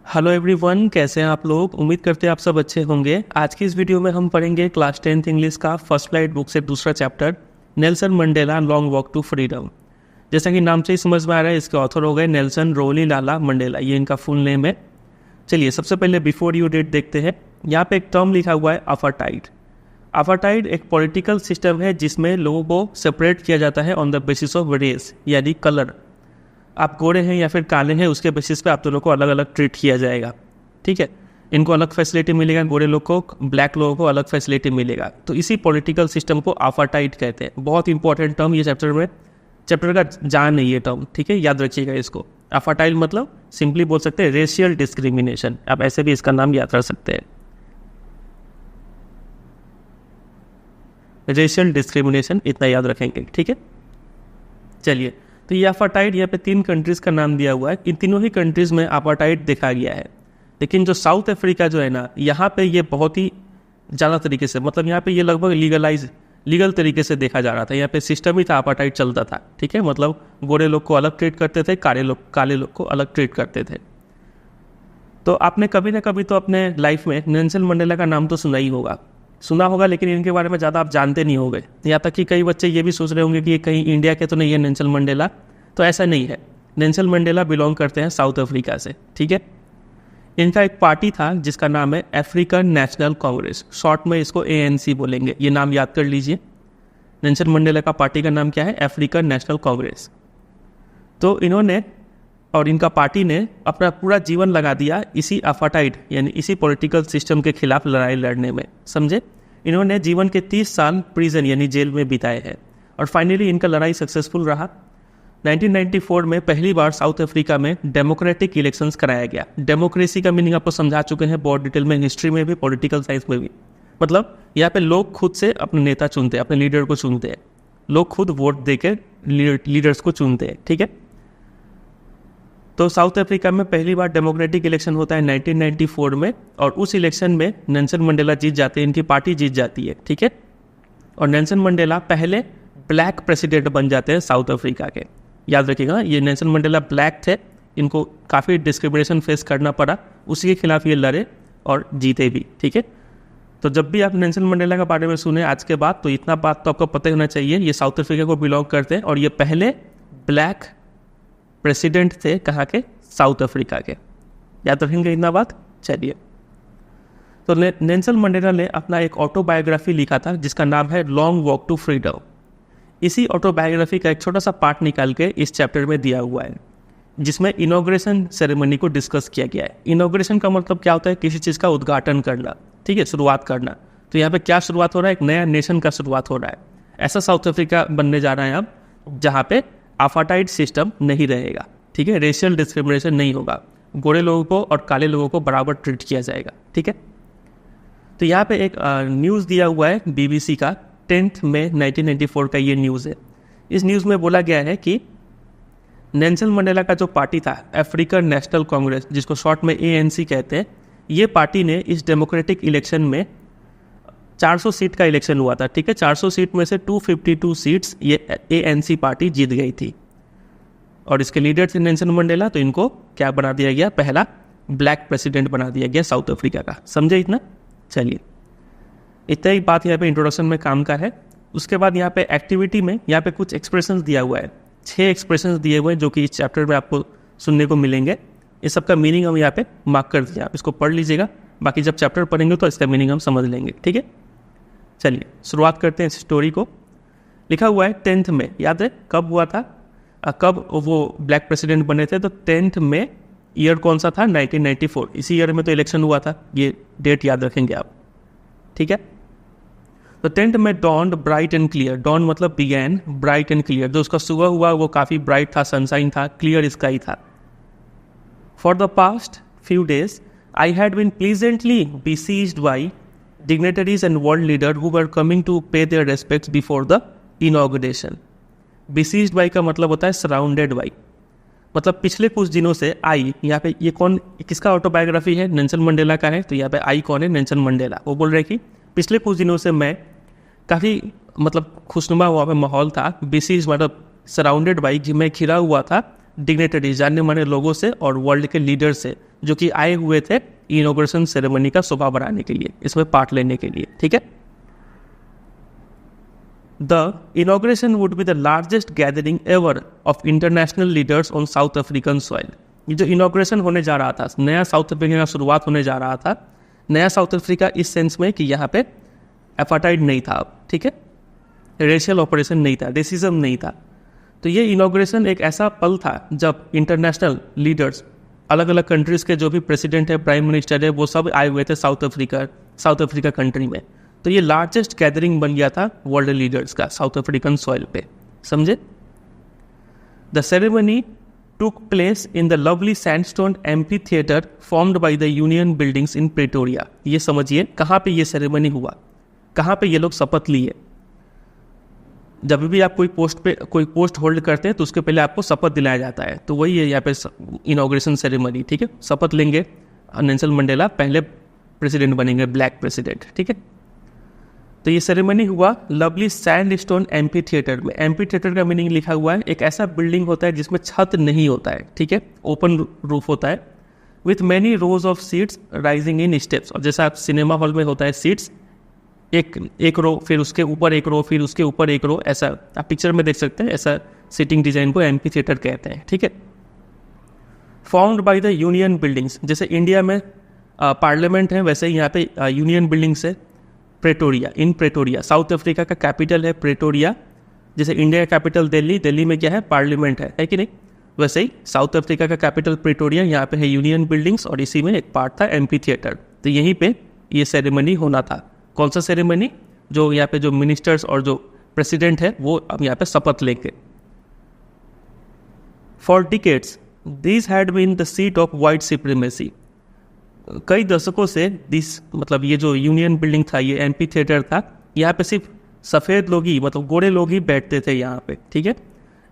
Hello everyone, कैसे हैं आप लोग। उम्मीद करते हैं आप सब अच्छे होंगे। आज की इस वीडियो में हम पढ़ेंगे क्लास 10th इंग्लिश का फर्स्ट फ्लाइट बुक से दूसरा chapter Nelson Mandela long walk to freedom. जैसा कि नाम से ही समझ में आ रहा है, इसके ऑथर हो गए नेल्सन रोनीलाला मंडेला, ये इनका फुल नेम है। चलिए सबसे पहले बिफोर यू डेट देखते हैं। यहाँ पे एक टर्म लिखा हुआ है अपार्थाइड। अपार्थाइड एक पॉलिटिकल सिस्टम है जिसमें लोगों को सेपरेट किया जाता है on the basis of race, यानी कलर। आप गोरे हैं या फिर काले हैं, उसके बेसिस पे आप दोनों को अलग अलग ट्रीट किया जाएगा। ठीक है, इनको अलग फैसिलिटी मिलेगा, गोरे लोग को, ब्लैक लोगों को अलग फैसिलिटी मिलेगा। तो इसी पॉलिटिकल सिस्टम को अपार्थाइड कहते हैं। बहुत इंपॉर्टेंट टर्म ये चैप्टर का जान है ये टर्म। ठीक है, याद रखिएगा इसको। अपार्थाइड मतलब सिंपली बोल सकते हैं रेशियल डिस्क्रिमिनेशन। आप ऐसे भी इसका नाम याद कर सकते हैं, रेशियल डिस्क्रिमिनेशन, इतना याद रखेंगे। ठीक है, चलिए। तो ये अपार्थाइड, यहाँ पे 3 कंट्रीज़ का नाम दिया हुआ है। इन तीनों ही कंट्रीज़ में अपार्थाइड देखा गया है। लेकिन जो साउथ अफ्रीका जो है ना, यहाँ पे ये बहुत ही ज़्यादा तरीके से, मतलब यहाँ पे ये लगभग लीगल तरीके से देखा जा रहा था। यहाँ पे सिस्टम ही था, अपार्थाइड चलता था। ठीक है, मतलब गोरे लोग को अलग ट्रीट करते थे, काले लोग को अलग ट्रीट करते थे। तो आपने कभी ना कभी तो अपने लाइफ में नेल्सन मंडेला का नाम तो सुना होगा, लेकिन इनके बारे में ज़्यादा आप जानते नहीं होंगे। यहाँ तक कि कई बच्चे ये भी सोच रहे होंगे कि ये कहीं इंडिया के तो नहीं है नेल्सन मंडेला। तो ऐसा नहीं है, नेल्सन मंडेला बिलोंग करते हैं साउथ अफ्रीका से। ठीक है, इनका एक पार्टी था जिसका नाम है अफ्रीकन नेशनल कांग्रेस, शॉर्ट में इसको ANC बोलेंगे। ये नाम याद कर लीजिए। नेल्सन मंडेला का पार्टी का नाम क्या है? African national Congress. तो इन्होंने और इनका पार्टी ने अपना पूरा जीवन लगा दिया इसी अपार्थाइड यानी इसी पॉलिटिकल सिस्टम के खिलाफ लड़ाई लड़ने में। समझे? इन्होंने जीवन के 30 साल प्रिजन यानी जेल में बिताए हैं और फाइनली इनका लड़ाई सक्सेसफुल रहा। 1994 में पहली बार साउथ अफ्रीका में डेमोक्रेटिक इलेक्शंस कराया गया। डेमोक्रेसी का मीनिंग आपको समझा चुके हैं बहुत डिटेल में, हिस्ट्री में भी, पॉलिटिकल साइंस में भी। मतलब यहाँ पे लोग खुद से अपने नेता चुनते हैं, अपने लीडर को चुनते हैं। लोग खुद वोट देकर लीडर्स को चुनते हैं। ठीक है, तो साउथ अफ्रीका में पहली बार डेमोक्रेटिक इलेक्शन होता है 1994 में, और उस इलेक्शन में नेल्सन मंडेला जीत जाते हैं, इनकी पार्टी जीत जाती है। ठीक है, और नेल्सन मंडेला पहले ब्लैक प्रेसिडेंट बन जाते हैं साउथ अफ्रीका के। याद रखिएगा, ये नेल्सन मंडेला ब्लैक थे, इनको काफ़ी डिस्क्रिमिनेशन फेस करना पड़ा, उसी के खिलाफ ये लड़े और जीते भी। ठीक है, तो जब भी आप नेल्सन मंडेला के बारे में सुने आज के बाद, तो इतना बात तो आपको पता होना चाहिए, ये साउथ अफ्रीका को बिलोंग करते हैं और ये पहले ब्लैक प्रेसिडेंट थे। कहाँ के? साउथ अफ्रीका के। याद रखेंगे इतना बात। चलिए, तो नेल्सन मंडेला ने अपना एक ऑटोबायोग्राफी लिखा था जिसका नाम है लॉन्ग वॉक टू फ्रीडम। इसी ऑटोबायोग्राफी का एक छोटा सा पार्ट निकाल के इस चैप्टर में दिया हुआ है, जिसमें इनॉग्रेशन सेरेमनी को डिस्कस किया गया है। इनॉग्रेशन का मतलब क्या होता है? किसी चीज़ का उद्घाटन करना। ठीक है, शुरुआत करना। तो यहाँ पे क्या शुरुआत हो रहा है? एक नया नेशन का शुरुआत हो रहा है। ऐसा साउथ अफ्रीका बनने जा रहा है अब, जहाँ पे अपार्थाइड सिस्टम नहीं रहेगा। ठीक है, रेशियल डिस्क्रिमिनेशन नहीं होगा, गोरे लोगों को और काले लोगों को बराबर ट्रीट किया जाएगा। ठीक है, तो यहाँ पे एक न्यूज़ दिया हुआ है BBC का, 10 मई 1994 का ये न्यूज़ है। इस न्यूज़ में बोला गया है कि नेल्सन मंडेला का जो पार्टी था अफ्रीकन नेशनल कांग्रेस, जिसको शॉर्ट में ANC कहते हैं, ये पार्टी ने इस डेमोक्रेटिक इलेक्शन में 400 सीट का इलेक्शन हुआ था। ठीक है, 400 सीट में से 252 सीट्स ये ANC पार्टी जीत गई थी और इसके लीडर थे नेल्सन मंडेला। तो इनको क्या बना दिया गया? पहला ब्लैक प्रेसिडेंट बना दिया गया साउथ अफ्रीका का। समझे इतना? चलिए, इतना ही बात यहाँ पे इंट्रोडक्शन में काम का है। उसके बाद यहाँ पे एक्टिविटी में यहाँ पे कुछ एक्सप्रेशंस दिया हुआ है, 6 एक्सप्रेशंस दिए हुए हैं जो कि इस चैप्टर में आपको सुनने को मिलेंगे। इस सब का मीनिंग हम यहाँ पे मार्क कर दिया, आप इसको पढ़ लीजिएगा। बाकी जब चैप्टर पढ़ेंगे तो इसका मीनिंग हम समझ लेंगे। ठीक है, चलिए शुरुआत करते हैं इस स्टोरी को। लिखा हुआ है 10 में, याद है कब हुआ था, कब वो ब्लैक प्रेसिडेंट बने थे? तो 10 में ईयर कौन सा था? 1994। इसी ईयर में तो इलेक्शन हुआ था, ये डेट याद रखेंगे आप। ठीक है, तो 10 में dawned bright and clear. Dawn मतलब बिगैन, ब्राइट एंड क्लियर, जो उसका सुबह हुआ वो काफ़ी ब्राइट था, सनशाइन था, क्लियर स्काई था। For the past few days I had been pleasantly besieged by dignitaries and world leaders who were coming to pay their respects before the inauguration. besieged by का मतलब होता है surrounded by, मतलब पिछले कुछ दिनों से आई, यहाँ पे ये कौन, किसका ऑटोबायोग्राफी है? नेल्सन मंडेला का है। तो यहाँ पे आई कौन है? Nelson Mandela. वो बोल रहे कि पिछले कुछ दिनों से मैं काफ़ी मतलब खुशनुमा वहाँ पे माहौल था। besieged मतलब सराउंडेड बाई, मैं घिरा हुआ था डिग्नेटरीज, जानने माने लोगों से और वर्ल्ड के लीडर से, जो कि आए हुए थे इनॉग्रेशन सेरेमनी का शोभा बढ़ाने के लिए, इसमें पार्ट लेने के लिए, ठीक है। The inauguration would be the largest gathering ever of international leaders on south African soil. ये जो इनॉग्रेशन होने जा रहा था, नया साउथ अफ्रीका का शुरुआत होने जा रहा था, नया साउथ अफ्रीका इस सेंस में कि यहाँ पे एपार्टाइड नहीं था, ठीक है, रेशियल ऑपरेशन नहीं था, रेसिज्म नहीं था। तो ये इनॉग्रेशन एक ऐसा पल था जब इंटरनेशनल लीडर्स, अलग अलग कंट्रीज़ के जो भी प्रेसिडेंट है, प्राइम मिनिस्टर है, वो सब आए हुए थे साउथ अफ्रीका कंट्री में। तो ये लार्जेस्ट गैदरिंग बन गया था वर्ल्ड लीडर्स का साउथ अफ्रीकन सॉइल पे, समझे। The ceremony took place in the lovely sandstone amphitheater formed by the Union buildings in Pretoria। ये समझिए कहाँ पे ये सेरेमनी हुआ, कहाँ पे ये लोग शपथ लिए। जब भी आप कोई पोस्ट होल्ड करते हैं तो उसके पहले आपको शपथ दिलाया जाता है, तो वही है यहाँ पे इनॉग्रेशन सेरेमनी, ठीक है। शपथ लेंगे, नेल्सन मंडेला पहले प्रेसिडेंट बनेंगे, ब्लैक प्रेसिडेंट, ठीक है। तो ये सेरेमनी हुआ लवली सैंडस्टोन एम्पी थिएटर में। एम्पी थिएटर का मीनिंग लिखा हुआ है, एक ऐसा बिल्डिंग होता है जिसमें छत नहीं होता है, ठीक है, ओपन रूफ होता है, with many rose of seats rising in steps. और जैसा आप सिनेमा हॉल में होता है सीट्स, एक रो, फिर उसके ऊपर एक रो, फिर उसके ऊपर एक रो, ऐसा आप पिक्चर में देख सकते हैं। ऐसा सीटिंग डिजाइन को एम्पी थिएटर कहते हैं, ठीक है। Formed by the union buildings, जैसे इंडिया में पार्लियामेंट है, वैसे ही यहाँ पे यूनियन बिल्डिंग्स है। प्रेटोरिया साउथ अफ्रीका का कैपिटल है प्रेटोरिया। जैसे इंडिया का कैपिटल दिल्ली, दिल्ली में क्या है, पार्लियामेंट है कि नहीं, वैसे ही साउथ अफ्रीका का कैपिटल प्रेटोरिया, यहाँ पे है यूनियन बिल्डिंग्स, और इसी में एक पार्ट था एम्पी थिएटर। तो यहीं पे ये सेरेमनी होना था। कौन सा सेरेमनी? जो यहाँ पे जो मिनिस्टर्स और जो प्रेसिडेंट है वो अब यहाँ पे शपथ लेंगे। For decades this had been the seat of white supremacy. कई दशकों से मतलब ये जो यूनियन बिल्डिंग था, ये एम्पी थिएटर था, यहाँ पे सिर्फ सफ़ेद लोग ही, मतलब गोरे लोग ही बैठते थे यहाँ पे, ठीक है।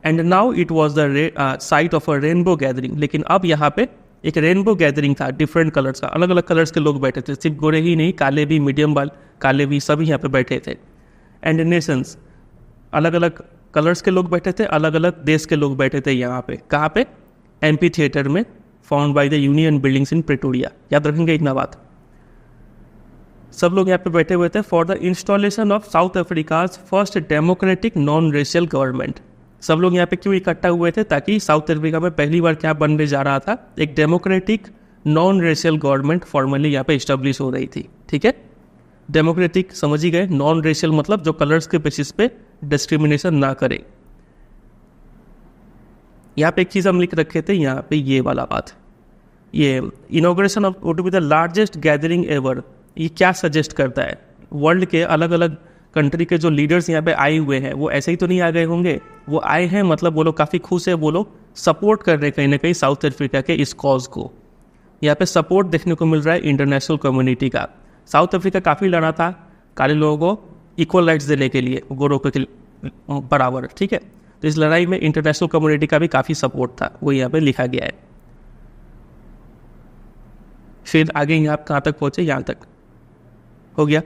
And now it was the site of a rainbow gathering. लेकिन अब यहाँ पे एक रेनबो गैदरिंग था, डिफरेंट कलर्स का, अलग अलग कलर्स के लोग बैठे थे, सिर्फ गोरे ही नहीं, काले भी, मीडियम बाल काले भी, सभी यहाँ पे बैठे थे। एंड नेशंस, अलग अलग कलर्स के लोग बैठे थे, अलग अलग देश के लोग बैठे थे यहाँ पे। कहाँ पे? एम्पी थिएटर में, found by the union buildings in Pretoria. याद रखेंगे इतना बात। सब लोग यहाँ पे बैठे हुए थे for the installation of south Africa's first democratic non racial government. सब लोग यहाँ पे क्यों इकट्ठा हुए थे? ताकि साउथ अफ्रीका में पहली बार क्या बनने जा रहा था, एक democratic non racial government formally यहाँ पे इस्टेब्लिश हो रही थी, ठीक है। डेमोक्रेटिक समझ ही गए, नॉन रेशियल मतलब जो कलर्स के बेसिस पे डिस्क्रिमिनेशन ना करे। यहाँ पे एक चीज़ हम लिख रखे थे, यहाँ पे ये वाला बात, ये inauguration of would be the largest gathering ever. ये क्या सजेस्ट करता है? वर्ल्ड के अलग अलग कंट्री के जो लीडर्स यहाँ पे आए हुए हैं वो ऐसे ही तो नहीं आ गए होंगे, वो आए हैं मतलब वो लोग काफ़ी खुश है, वो लोग सपोर्ट कर रहे हैं कहीं ना कहीं साउथ अफ्रीका के इस कॉज को। यहाँ पे सपोर्ट देखने को मिल रहा है इंटरनेशनल कम्युनिटी का। साउथ अफ्रीका काफ़ी लड़ा था काले लोगों को इक्वल राइट्स देने के लिए, गोरों के बराबर, ठीक है। तो इस लड़ाई में इंटरनेशनल कम्युनिटी का भी काफ़ी सपोर्ट था, वो यहाँ पे लिखा गया है। फिर आगे यहाँ कहाँ तक पहुँचे? यहाँ तक हो गया।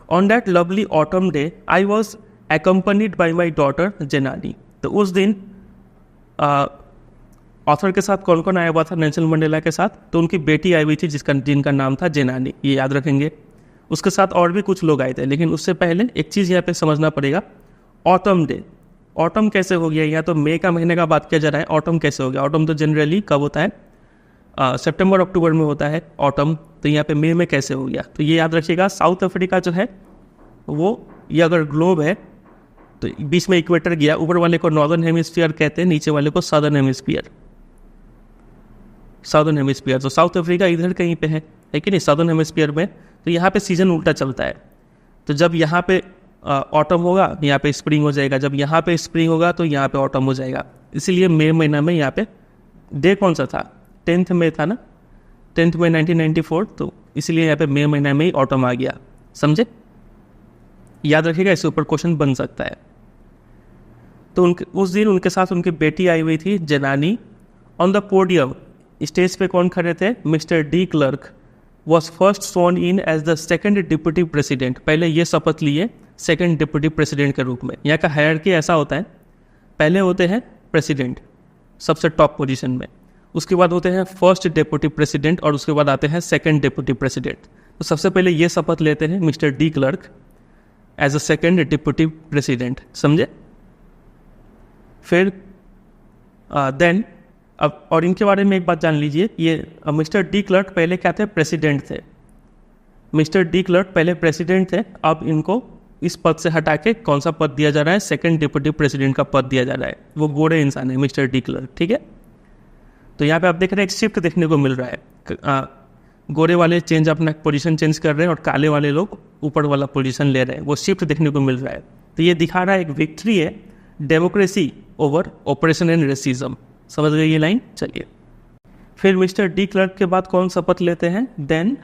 On that lovely autumn day I was accompanied by my daughter Zenani. तो उस दिन ऑथर के साथ कौन कौन आया हुआ था? नेल्सन मंडेला के साथ। तो उनकी बेटी आई हुई थी जिनका नाम था जेनानी, ये याद रखेंगे। उसके साथ और भी कुछ लोग आए थे, लेकिन उससे पहले एक चीज़ यहाँ पे समझना पड़ेगा, ऑटम डे। ऑटम कैसे हो गया? यहाँ तो मई का महीने का बात किया जा रहा है, ऑटम कैसे हो गया? ऑटम तो जनरली कब होता है? सितंबर अक्टूबर में होता है ऑटम, तो यहाँ पे मई में कैसे हो गया? तो ये याद रखिएगा, साउथ अफ्रीका जो है वो, ये अगर ग्लोब है तो बीच में इक्वेटर गया, ऊपर वाले को नॉर्दर्न हेमिस्फीयर कहते हैं, नीचे वाले को साउदर्न हेमिस्फीयर। साउदर्न हेमिस्फीयर, तो साउथ अफ्रीका इधर कहीं पे है कि नहीं, साउदर्न हेमिस्फीयर में। तो यहाँ पे सीजन उल्टा चलता है। तो जब यहाँ पे ऑटम होगा, यहाँ पे स्प्रिंग हो जाएगा, जब यहाँ पे स्प्रिंग होगा तो यहाँ पे ऑटम हो जाएगा। इसीलिए मई महीना में यहाँ पे डे कौन सा था? 10 मई था ना, 10 मई 1994। तो इसलिए यहाँ पे मई महीना में ही ऑटम आ गया, समझे? याद रखिएगा, इसके ऊपर क्वेश्चन बन सकता है। तो उस दिन उनके साथ उनकी बेटी आई हुई थी Zenani. On the podium, stage पे कौन खड़े थे? Mister de Klerk was first sworn in as the second deputy president. पहले ये शपथ लिए सेकेंड डिप्टी प्रेसिडेंट के रूप में। यहाँ का हायरार्की ऐसा होता है, पहले होते हैं प्रेसिडेंट, सबसे टॉप पोजीशन में। उसके बाद होते हैं फर्स्ट डेप्यूटी प्रेसिडेंट और उसके बाद आते हैं सेकंड डेप्यूटी प्रेसिडेंट। तो सबसे पहले ये शपथ लेते हैं mister de Klerk as a second deputy president, समझे। फिर देन अब और इनके बारे में एक बात जान लीजिए, ये मिस्टर डी क्लर्क पहले क्या थे, प्रेसिडेंट थे। मिस्टर डी क्लर्क पहले प्रेसिडेंट थे, अब इनको इस पद से हटा के कौन सा पद दिया जा रहा है, सेकंड डिप्टी प्रेसिडेंट का पद दिया जा रहा है। वो गोरे इंसान है मिस्टर डी क्लर्क, ठीक है। तो यहाँ पे आप देख रहे हैं एक शिफ्ट देखने को मिल रहा है, गोरे वाले चेंज अपना पोजीशन चेंज कर रहे हैं और काले वाले लोग ऊपर वाला पोजीशन ले रहे हैं, वो शिफ्ट देखने को मिल रहा है। तो ये दिखा रहा है एक विक्ट्री है democracy over operation and racism. समझ गए ये लाइन। चलिए फिर मिस्टर डी क्लर्क के बाद कौन शपथ लेते हैं, then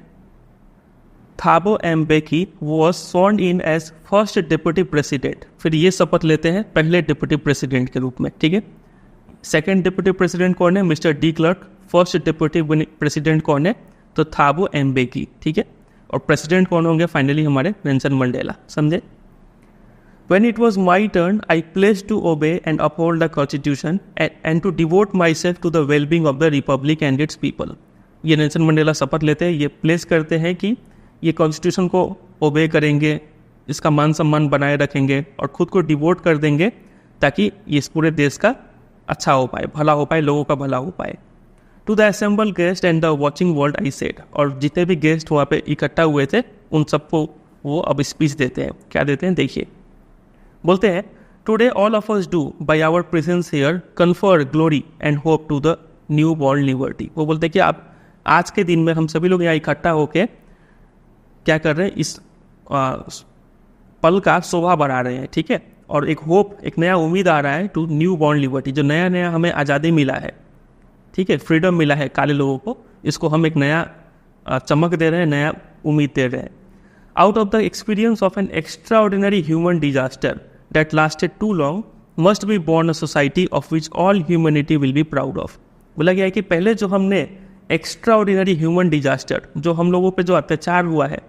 Thabo Mbeki was sworn in as first deputy president. फिर ये शपथ लेते हैं पहले डिप्टी प्रेसिडेंट के रूप में, ठीक है। सेकंड डिप्टी प्रेसिडेंट कौन है, mister de clerk. First deputy president कौन है, तो थाबो एम्बेकी, ठीक है। और प्रेसिडेंट कौन होंगे फाइनली, हमारे नेल्सन मंडेला, समझे। When it was my turn, I pledged to obey and uphold the Constitution and to devote myself to the well-being of the Republic and its people. ये नेल्सन मंडेला शपथ लेते हैं, ये place करते हैं कि ये कॉन्स्टिट्यूशन को ओबे करेंगे, इसका मान सम्मान बनाए रखेंगे और खुद को डिवोट कर देंगे ताकि इस पूरे देश का अच्छा हो पाए, भला हो पाए, लोगों का भला हो पाए। To the assemble guest and the watching world I said, और जितने भी गेस्ट वहाँ पे इकट्ठा हुए थे उन सबको वो अब स्पीच देते हैं। क्या देते हैं देखिए, बोलते हैं today all of us do by our presence here confer glory and hope to the new born liberty. वो बोलते हैं कि आप आज के दिन में हम सभी लोग यहाँ इकट्ठा होके क्या कर रहे हैं, इस पल का शोभा बढ़ा रहे हैं, ठीक है। और एक होप, एक नया उम्मीद आ रहा है टू न्यू बॉर्न लिबर्टी, जो नया नया हमें आज़ादी मिला है, ठीक है, फ्रीडम मिला है काले लोगों को, इसको हम एक नया चमक दे रहे हैं, नया उम्मीद दे रहे हैं। Out of the experience of N extraordinary human disaster that lasted too long must be born a society of which all humanity will be proud of। बोला गया है कि पहले जो हमने एक्स्ट्राऑर्डिनरी ह्यूमन डिजास्टर, जो हम लोगों पे जो अत्याचार हुआ है,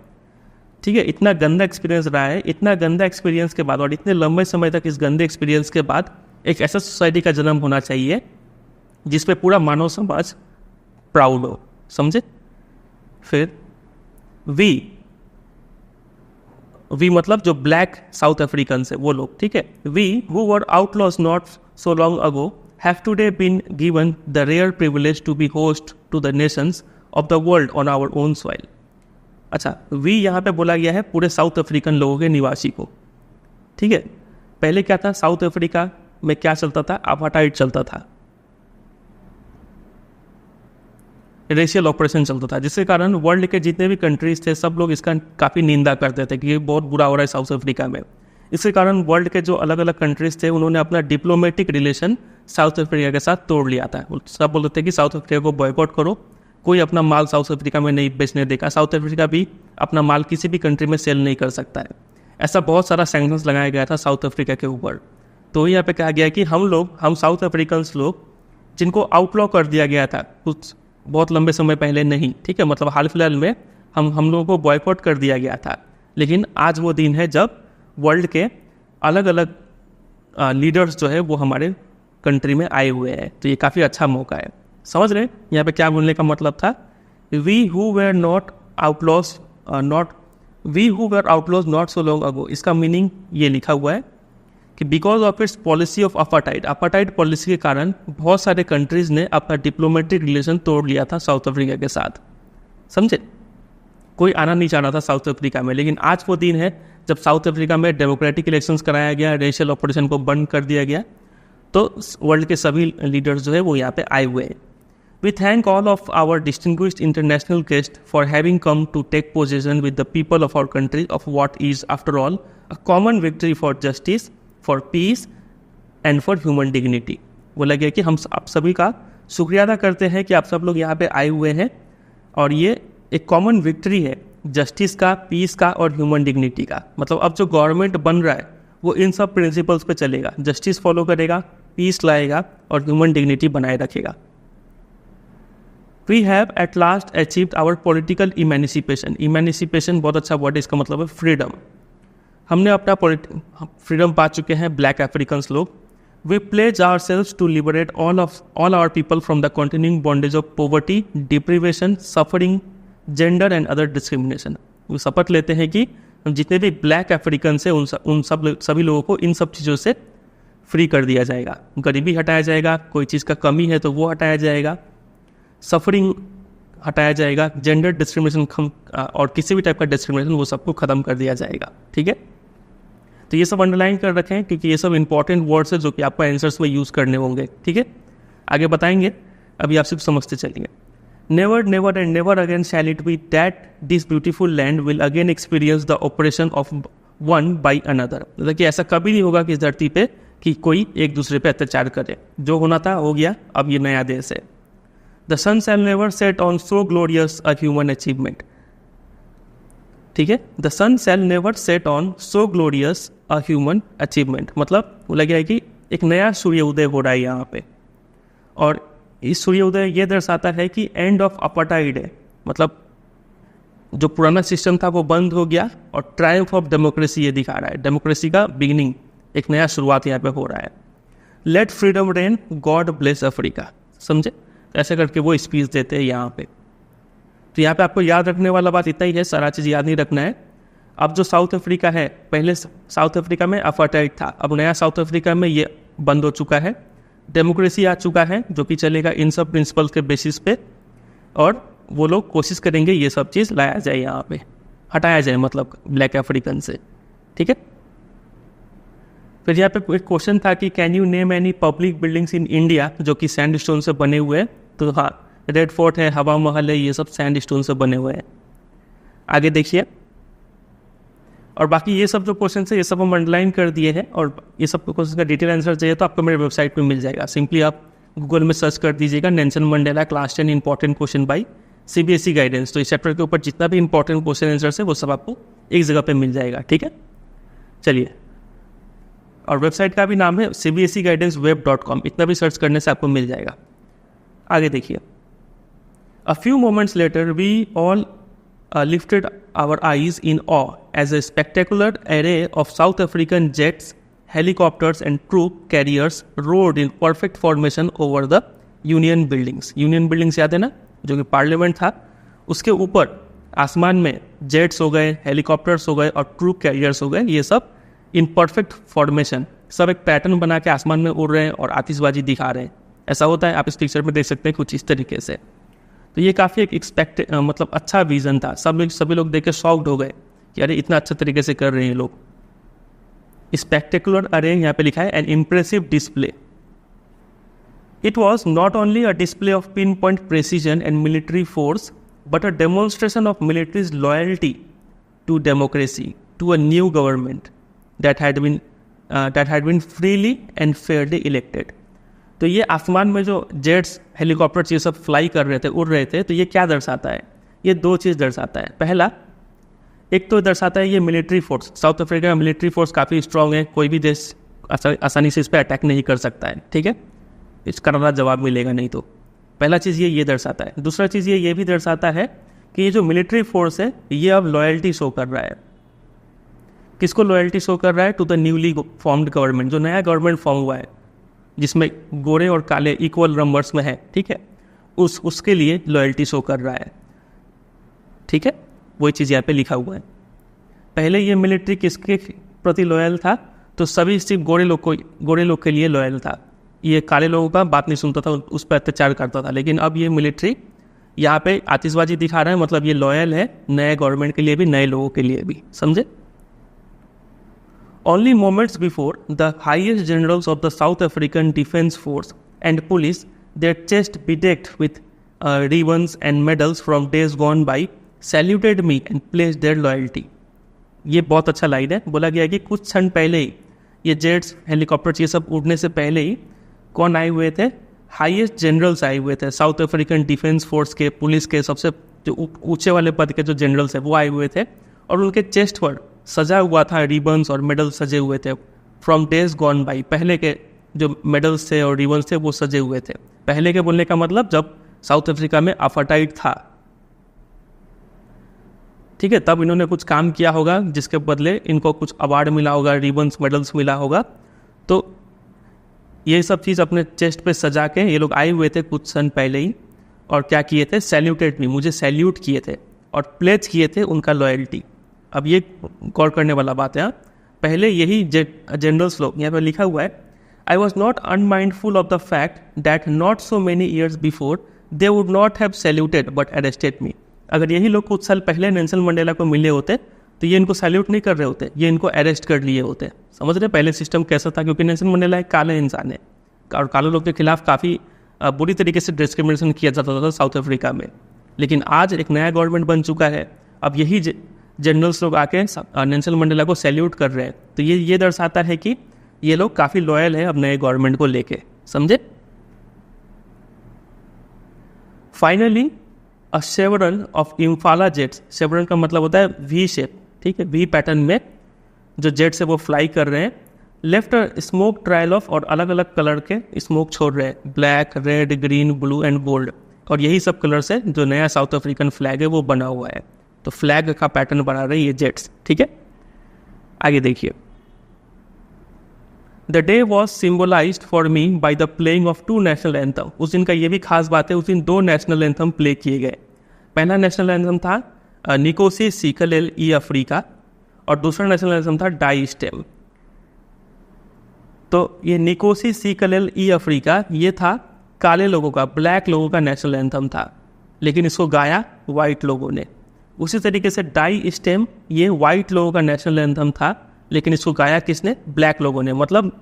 ठीक है, इतना गंदा एक्सपीरियंस रहा है, इतना गंदा एक्सपीरियंस के बाद और इतने लंबे समय तक इस गंदे एक्सपीरियंस के बाद एक ऐसा सोसाइटी का जन्म होना चाहिए जिस पे पूरा मानव समाज प्राउड हो, समझे। फिर वी मतलब जो ब्लैक साउथ अफ्रीकन है वो लोग, ठीक है। We who were outlaws not so long ago have today been given the rare privilege to be host to the nations of the world on our own soil. अच्छा, we यहाँ पे बोला गया है पूरे साउथ अफ्रीकन लोगों के निवासी को, ठीक है। पहले क्या था, साउथ अफ्रीका में क्या चलता था, अपार्टाइड चलता था, रेशियल ऑपरेशन चलता था, जिसके कारण वर्ल्ड के जितने भी कंट्रीज थे सब लोग इसका काफ़ी निंदा करते थे कि ये बहुत बुरा हो रहा है साउथ अफ्रीका में। इसके कारण वर्ल्ड के जो अलग अलग कंट्रीज थे उन्होंने अपना डिप्लोमेटिक रिलेशन साउथ अफ्रीका के साथ तोड़ लिया था। सब बोलते थे कि साउथ अफ्रीका को बॉयकॉट करो, कोई अपना माल साउथ अफ्रीका में नहीं बेचने देगा, साउथ अफ्रीका भी अपना माल किसी भी कंट्री में सेल नहीं कर सकता है। ऐसा बहुत सारा सैंक्शंस लगाया गया था साउथ अफ्रीका के ऊपर। तो यहाँ पे कहा गया कि हम साउथ अफ्रीकन्स लोग जिनको आउटलॉ कर दिया गया था कुछ बहुत लंबे समय पहले नहीं, ठीक है, मतलब हाल फिलहाल में हम लोगों को बॉयकॉट कर दिया गया था, लेकिन आज वो दिन है जब वर्ल्ड के अलग अलग लीडर्स जो है वो हमारे कंट्री में आए हुए हैं। तो ये काफ़ी अच्छा मौका है, समझ रहे हैं यहाँ पे क्या बोलने का मतलब था। We who were outlaws not so long ago, इसका मीनिंग ये लिखा हुआ है कि because of its policy of apartheid policy के कारण बहुत सारे कंट्रीज ने अपना डिप्लोमेटिक रिलेशन तोड़ लिया था साउथ अफ्रीका के साथ, समझे। कोई आना नहीं चाह रहा था साउथ अफ्रीका में, लेकिन आज वो दिन है जब साउथ अफ्रीका में डेमोक्रेटिक इलेक्शंस कराया गया, रेशियल ऑपरेशन को बंद कर दिया गया, तो वर्ल्ड के सभी लीडर्स जो है वो यहाँ पे आए हुए हैं। We thank all of our distinguished international guest for having come to take position with the people of our country of what is after all a common victory for justice, for peace and for human dignity. बोला गया कि हम आप सभी का शुक्रिया अदा करते हैं कि आप सब लोग यहाँ पे आए हुए हैं और ये एक कॉमन विक्ट्री है जस्टिस का, पीस का और ह्यूमन डिग्निटी का। मतलब अब जो गवर्नमेंट बन रहा है वो इन सब प्रिंसिपल्स पे चलेगा, जस्टिस फॉलो करेगा, पीस लाएगा और ह्यूमन डिग्निटी बनाए रखेगा। We have at last achieved our political emancipation. Emancipation बहुत अच्छा वर्ड है, इसका मतलब है फ्रीडम। हमने अपना फ्रीडम पा चुके हैं ब्लैक अफ्रीकन्स लोग। We pledge ourselves to liberate all our people from the continuing bondage of poverty, deprivation, suffering, gender and other discrimination. वो शपथ लेते हैं कि हम जितने भी ब्लैक अफ्रीकन से उन सभी लोगों को इन सब चीज़ों से फ्री कर दिया जाएगा. गरीबी हटाया जाएगा, कोई चीज़ का कमी है तो वो हटाया जाएगा, सफरिंग हटाया जाएगा, जेंडर डिस्क्रिमिनेशन और किसी भी टाइप का डिस्क्रिमिनेशन वो सबको ख़त्म कर दिया जाएगा. ठीक है, तो ये सब अंडरलाइन कर रखें क्योंकि ये सब इंपॉर्टेंट वर्ड्स है जो कि आपको आंसर्स में यूज़ करने होंगे. ठीक है, आगे बताएंगे, अभी आप सिर्फ समझते चलिए. Never never and never again shall it be that this beautiful land will again experience the operation of one by another. मतलब कि ऐसा कभी नहीं होगा कि इस धरती पे कि कोई एक दूसरे पे अत्याचार करे. जो होना था हो गया, अब ये नया देश है. The sun shall never set on so glorious a human achievement. ठीक है, the sun shall never set on so glorious a human achievement. मतलब बोला गया है कि एक नया सूर्योदय हो रहा है यहाँ पे, और इस सूर्योदय ये दर्शाता है कि एंड ऑफ अपार्टाइड है. मतलब जो पुराना सिस्टम था वो बंद हो गया और ट्रायम्फ ऑफ डेमोक्रेसी ये दिखा रहा है. डेमोक्रेसी का बिगिनिंग, एक नया शुरुआत यहाँ पे हो रहा है. Let freedom reign, God bless Africa. समझे, ऐसे करके वो स्पीच देते हैं यहाँ पे. तो यहाँ पे आपको याद रखने वाला बात इतना ही है, सारा चीज़ याद नहीं रखना है. अब जो साउथ अफ्रीका है, पहले साउथ अफ्रीका में अपार्टाइड था, अब नया साउथ अफ्रीका में ये बंद हो चुका है. डेमोक्रेसी आ चुका है जो कि चलेगा इन सब प्रिंसिपल्स के बेसिस पे, और वो लोग कोशिश करेंगे ये सब चीज़ लाया जाए यहाँ पे, हटाया जाए मतलब ब्लैक अफ्रीकन से. ठीक है, फिर यहाँ पे एक क्वेश्चन था कि can you name any public buildings in India जो कि सैंडस्टोन से बने हुए हैं. तो हाँ, रेड फोर्ट है, हवा महल है, ये सब सैंडस्टोन से बने हुए हैं. आगे देखिए, और बाकी ये सब जो क्वेश्चन है ये सब हम अंडरलाइन कर दिए हैं, और ये सब क्वेश्चन का डिटेल आंसर चाहिए तो आपको मेरे वेबसाइट पे मिल जाएगा. सिंपली आप गूगल में सर्च कर दीजिएगा Nelson Mandela class 10 important question by CBSE guidance. तो इस चैप्टर के ऊपर जितना भी इंपॉर्टेंट क्वेश्चन आंसर है वो सब आपको एक जगह पे मिल जाएगा. ठीक है, चलिए, और वेबसाइट का भी नाम है cbseguidanceweb.com. इतना भी सर्च करने से आपको मिल जाएगा. आगे देखिए, a few moments later we all lifted our eyes in awe as a spectacular array of South African jets, helicopters and troop carriers roared in perfect formation over the Union buildings. Union buildings याद है ना, जो कि parliament था, उसके ऊपर आसमान में जेट्स हो गए, हेलीकॉप्टर्स हो गए और ट्रूप कैरियर्स हो गए. ये सब इन परफेक्ट फॉर्मेशन, सब एक पैटर्न बना के आसमान में उड़ रहे हैं और आतिशबाजी दिखा रहे हैं. ऐसा होता है, आप इस पिक्चर में देख सकते हैं कुछ इस तरीके से. तो ये काफ़ी एक मतलब अच्छा विज़न था. सभी लोग देख के शॉक्ड हो गए कि अरे इतना अच्छा तरीके से कर रहे हैं लोग. स्पेक्टेकुलर अरे यहाँ पे लिखा है, an impressive display. It was not only a display of pin point precision and military force but a demonstration of military's loyalty to democracy, to a new government that had been freely and fairly elected. तो ये आसमान में जो jets, helicopters ये सब fly कर रहे थे, उड़ रहे थे, तो ये क्या दर्शाता है? ये दो चीज़ दर्शाता है. पहला, एक तो दर्शाता है ये मिलिट्री फोर्स, साउथ अफ्रीका का मिलिट्री फोर्स काफ़ी स्ट्रांग है, कोई भी देश आसानी से इस पर अटैक नहीं कर सकता है. ठीक है, इसका करारा जवाब मिलेगा नहीं. तो पहला चीज़ ये दर्शाता है. दूसरा चीज़ ये भी दर्शाता है कि ये जो मिलिट्री फोर्स है ये अब लॉयल्टी शो कर रहा है. किसको लॉयल्टी शो कर रहा है? To the newly formed government. जो नया गवर्नमेंट फॉर्म हुआ है जिसमें गोरे और काले इक्वल नंबर्स में है, ठीक है, उसके लिए लॉयल्टी शो कर रहा है. ठीक है, वही चीज़ यहाँ पे लिखा हुआ है. पहले ये मिलिट्री किसके प्रति लॉयल था? तो सभी सिर्फ गोरे लोग के लिए लॉयल था. ये काले लोगों का बात नहीं सुनता था, उस पर अत्याचार करता था. लेकिन अब ये मिलिट्री यहाँ पे आतिशबाजी दिखा रहा है, मतलब ये लॉयल है नए गवर्नमेंट के लिए भी, नए लोगों के लिए भी. समझे? Only moments before, the highest generals of the South African Defence Force and police, their chest bedecked with ribbons and medals from days gone by, saluted me and pledged their loyalty. ये बहुत अच्छा line है. बोला गया कि कुछ क्षण पहले ही ये जेट्स, हेलीकॉप्टर्स ये सब उड़ने से पहले ही कौन आए हुए थे? हाईएस्ट जनरल्स आए हुए थे. साउथ अफ्रीकन डिफेंस फोर्स के, पुलिस के सबसे जो ऊंचे वाले पद के जो जनरल्स हैं वो आए हुए थे, और उनके चेस्ट पर सजा हुआ था, रिबन्स और मेडल सजे हुए थे. फ्रॉम डेज गॉन बाई, पहले के जो मेडल्स थे और रिबन्स थे वो सजे हुए थे. पहले के बोलने का मतलब जब साउथ अफ्रीका में अपार्टाइड था. ठीक है, तब इन्होंने कुछ काम किया होगा जिसके बदले इनको कुछ अवार्ड मिला होगा, रिबन्स, मेडल्स मिला होगा. तो ये सब चीज़ अपने चेस्ट पे सजा के ये लोग आए हुए थे कुछ सन पहले ही, और क्या किए थे, सैल्यूटेड मी, मुझे सैल्यूट किए थे और प्लेज किए थे उनका लॉयल्टी। अब ये गौर करने वाला बात है। हाँ, पहले यही जनरल्स लोग, यहाँ पर लिखा हुआ है, I was not unmindful of the fact that not so many years before they would not have saluted but arrested me. अगर यही लोग कुछ साल पहले नेल्सन मंडेला को मिले होते तो ये इनको सैल्यूट नहीं कर रहे होते, ये इनको अरेस्ट कर लिए होते। समझ रहे पहले सिस्टम कैसा था, क्योंकि नेल्सन मंडेला एक काले इंसान है और काले लोग के खिलाफ काफ़ी बुरी तरीके से डिस्क्रिमिनेशन किया जाता था साउथ अफ्रीका में। लेकिन आज एक नया गवर्नमेंट बन चुका है, अब यही जनरल्स लोग आके नेल्सन मंडेला को सैल्यूट कर रहे हैं, तो ये दर्शाता है कि ये लोग काफ़ी लॉयल है अब नए गवर्नमेंट को लेके। समझे। Finally a chevron of Impala jets, chevron का मतलब होता है वी शेप, ठीक है, वी पैटर्न में जो जेट्स है वो फ्लाई कर रहे हैं, लेफ्ट स्मोक ट्रायल ऑफ, और अलग अलग कलर के स्मोक छोड़ रहे हैं, black, red, green, blue and gold, और यही सब कलर से जो नया साउथ अफ्रीकन फ्लैग है वो बना हुआ है। तो फ्लैग का पैटर्न बना रहे हैं ये जेट्स, ठीक है। आगे देखिए, the day was symbolised for me by the playing of 2 national anthem. उस दिन का ये भी खास बात है, उस दिन 2 नेशनल एंथम प्ले किए गए। पहला नेशनल एंथम था निकोसी सीकलेल ई अफ्रीका, और दूसरा नेशनल एंथम था डाई स्टेम। तो ये निकोसी सीकलेल ई अफ्रीका ये था काले लोगों का, ब्लैक लोगों का नेशनल एंथम था, लेकिन इसको गाया वाइट लोगों ने। उसी तरीके से डाई स्टेम ये वाइट लोगों का नेशनल एंथम था, लेकिन इसको गाया किसने, ब्लैक लोगों ने। मतलब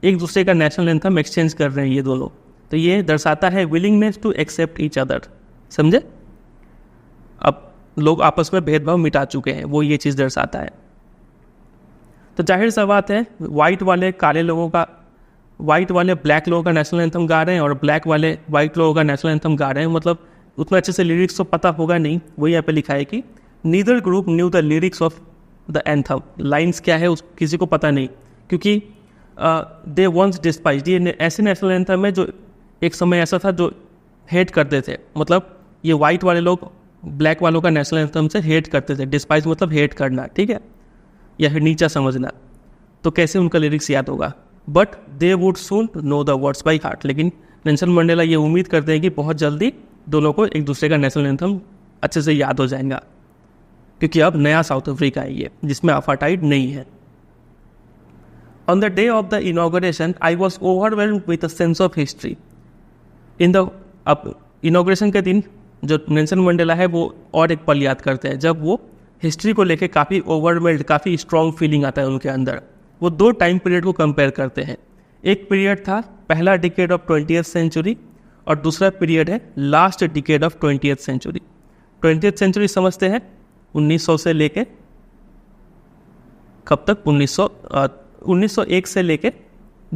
एक दूसरे का नेशनल एंथम एक्सचेंज कर रहे हैं ये दोनों। तो ये दर्शाता है willingness to accept each other. समझे। अब लोग आपस में भेदभाव मिटा चुके हैं, वो ये चीज़ दर्शाता है। तो जाहिर सा बात है, वाइट वाले ब्लैक लोगों का नेशनल एंथम गा रहे हैं और ब्लैक वाले वाइट लोगों का नेशनल एंथम गा रहे हैं। मतलब उतना अच्छे से लिरिक्स तो पता होगा नहीं, वही यहाँ पे लिखा है कि neither group new the lyrics of the anthem. Lines क्या है उस किसी को पता नहीं, क्योंकि दे वंस डिस्पाइज्ड, ये ऐसे नेशनल एंथम है जो एक समय ऐसा था जो हेट करते थे। मतलब ये वाइट वाले लोग ब्लैक वालों का नेशनल एंथम से हेट करते थे। डिस्पाइज मतलब हेट करना, ठीक है, या फिर नीचा समझना। तो कैसे उनका लिरिक्स याद होगा, but they would soon know the words by heart. लेकिन नेल्सन मंडेला ये उम्मीद करते हैं कि बहुत जल्दी दोनों को एक दूसरे का नेशनल एंथम अच्छे से याद हो जाएगा, क्योंकि अब नया साउथ अफ्रीका है ये, जिसमें अपार्टाइड नहीं है। On the day of the inauguration I was overwhelmed with a sense of history. अब इनॉग्रेशन के दिन जो नेल्सन मंडेला है वो और एक पल याद करते हैं, जब वो हिस्ट्री को लेके काफ़ी ओवरवेल्ड, काफ़ी स्ट्रॉन्ग फीलिंग आता है उनके अंदर। वो 2 टाइम पीरियड को कंपेयर करते हैं। एक पीरियड था पहला डिकेड ऑफ 20th सेंचुरी, और दूसरा पीरियड है last decade of 20th century. 20th century समझते हैं 1900 से लेके कब तक, 1901 से लेके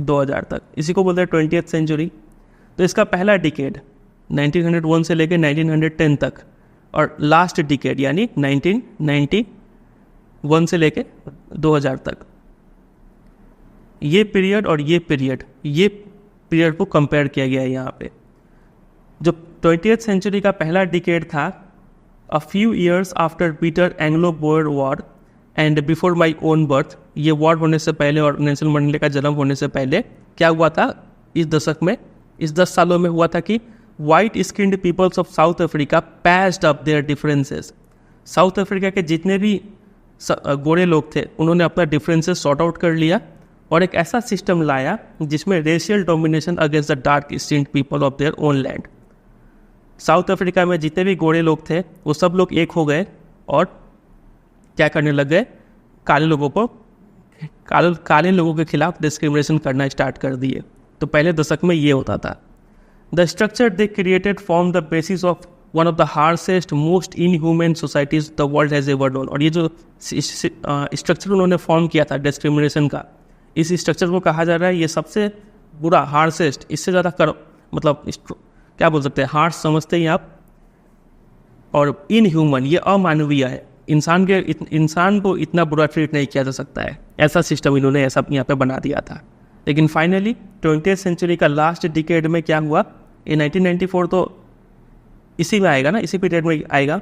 2000 तक, इसी को बोलते हैं 20th सेंचुरी। तो इसका पहला डिकेड 1901 से लेके 1910 तक, और लास्ट डिकेड यानी 1991 से लेके 2000 तक। ये पीरियड और ये पीरियड को कंपेयर किया गया है यहाँ पे। जो 20th सेंचुरी का पहला डिकेड था, a few years after bitter Anglo Boer war and before my own birth. ये वॉर होने से पहले और नेल्सन मंडेला का जन्म होने से पहले क्या हुआ था इस दशक में, इस 10 सालों में हुआ था कि white skinned peoples of South Africa passed up their differences. South Africa के जितने भी गोरे लोग थे उन्होंने अपना डिफरेंसेस सॉर्ट आउट कर लिया और एक ऐसा सिस्टम लाया जिसमें racial domination against the dark skinned people of their own land. South Africa में जितने भी गोरे लोग थे वो सब लोग एक हो गए और क्या करने लग गए, काले लोगों के खिलाफ डिस्क्रिमिनेशन करना स्टार्ट कर दिए। तो पहले दशक में ये होता था। The structure they created form the basis of one of the harshest most inhuman societies the world has ever known. और ये जो स्ट्रक्चर उन्होंने फॉर्म किया था डिस्क्रिमिनेशन का, इस स्ट्रक्चर को कहा जा रहा है ये सबसे बुरा, हार्शेस्ट, इससे ज़्यादा मतलब क्या बोल सकते हैं, हार्श समझते हैं आप, और इनह्यूमन ये अमानवीय है। इंसान को इतना बुरा ट्रीट नहीं किया जा सकता है, ऐसा सिस्टम इन्होंने ऐसा यहाँ पे बना दिया था। लेकिन फाइनली 20th सेंचुरी का लास्ट डिकेड में क्या हुआ, ये 1994 तो इसी में आएगा ना, इसी पीरियड में आएगा।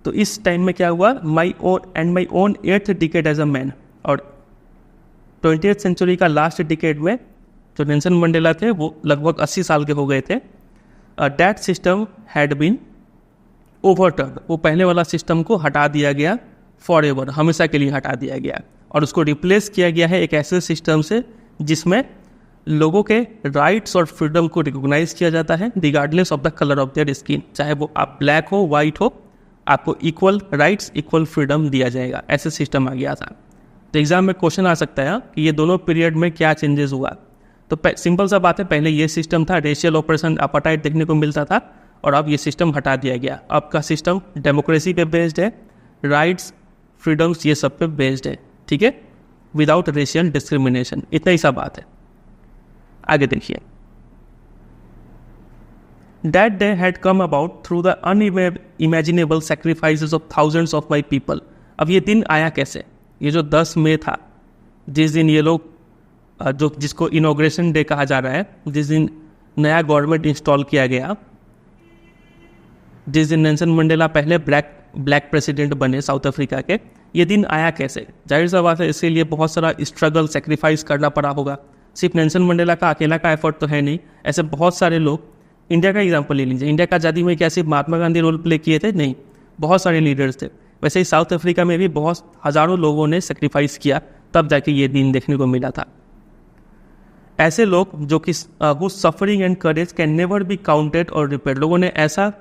तो इस टाइम में क्या हुआ, my own 8th decade as a man. और 20th सेंचुरी का लास्ट डिकेड में जो नेल्सन मंडेला थे वो लगभग 80 साल के हो गए थे, that system had been overturn, वो पहले वाला सिस्टम को हटा दिया गया फॉर एवर, हमेशा के लिए हटा दिया गया और उसको रिप्लेस किया गया है एक ऐसे सिस्टम से जिसमें लोगों के राइट्स और फ्रीडम को रिकॉग्नाइज किया जाता है regardless of the colour of their skin, चाहे वो आप ब्लैक हो वाइट हो, आपको इक्वल राइट्स इक्वल फ्रीडम दिया जाएगा, ऐसे सिस्टम आ गया था। तो एग्जाम में क्वेश्चन आ सकता है कि ये दोनों पीरियड में क्या चेंजेस हुआ। तो सिंपल सा बात है, पहले ये सिस्टम था, रेशियल ऑपरेशन अपार्टाइड देखने को मिलता था और अब ये सिस्टम हटा दिया गया। अब का सिस्टम डेमोक्रेसी पे बेस्ड है, राइट्स फ्रीडम्स ये सब पे बेस्ड है, ठीक है, विदाउट रेशियल डिस्क्रिमिनेशन। इतना ही सा बात है। आगे देखिए, that day had come about through the unimaginable sacrifices of thousands of my people. अब ये दिन आया कैसे? ये जो 10 मई था, जिस दिन ये लोग जिसको इनॉग्रेशन डे कहा जा रहा है, जिस दिन नया गवर्नमेंट इंस्टॉल किया गया, जिस दिन नेल्सन मंडेला पहले ब्लैक प्रेसिडेंट बने साउथ अफ्रीका के, ये दिन आया कैसे? जाहिर सा बात है, इसके लिए बहुत सारा स्ट्रगल सेक्रीफाइस करना पड़ा होगा। सिर्फ नेल्सन मंडेला का अकेला का एफर्ट तो है नहीं, ऐसे बहुत सारे लोग। इंडिया का एग्जांपल ले लीजिए, इंडिया का आज़ादी में क्या सिर्फ महात्मा गांधी रोल प्ले किए थे? नहीं, बहुत सारे लीडर्स थे। वैसे ही साउथ अफ्रीका में भी बहुत हज़ारों लोगों ने सेक्रीफाइस किया, तब जाके ये दिन देखने को मिला था। ऐसे लोग जो कि suffering and courage can never be counted और रिपेयर्ड, लोगों ने ऐसा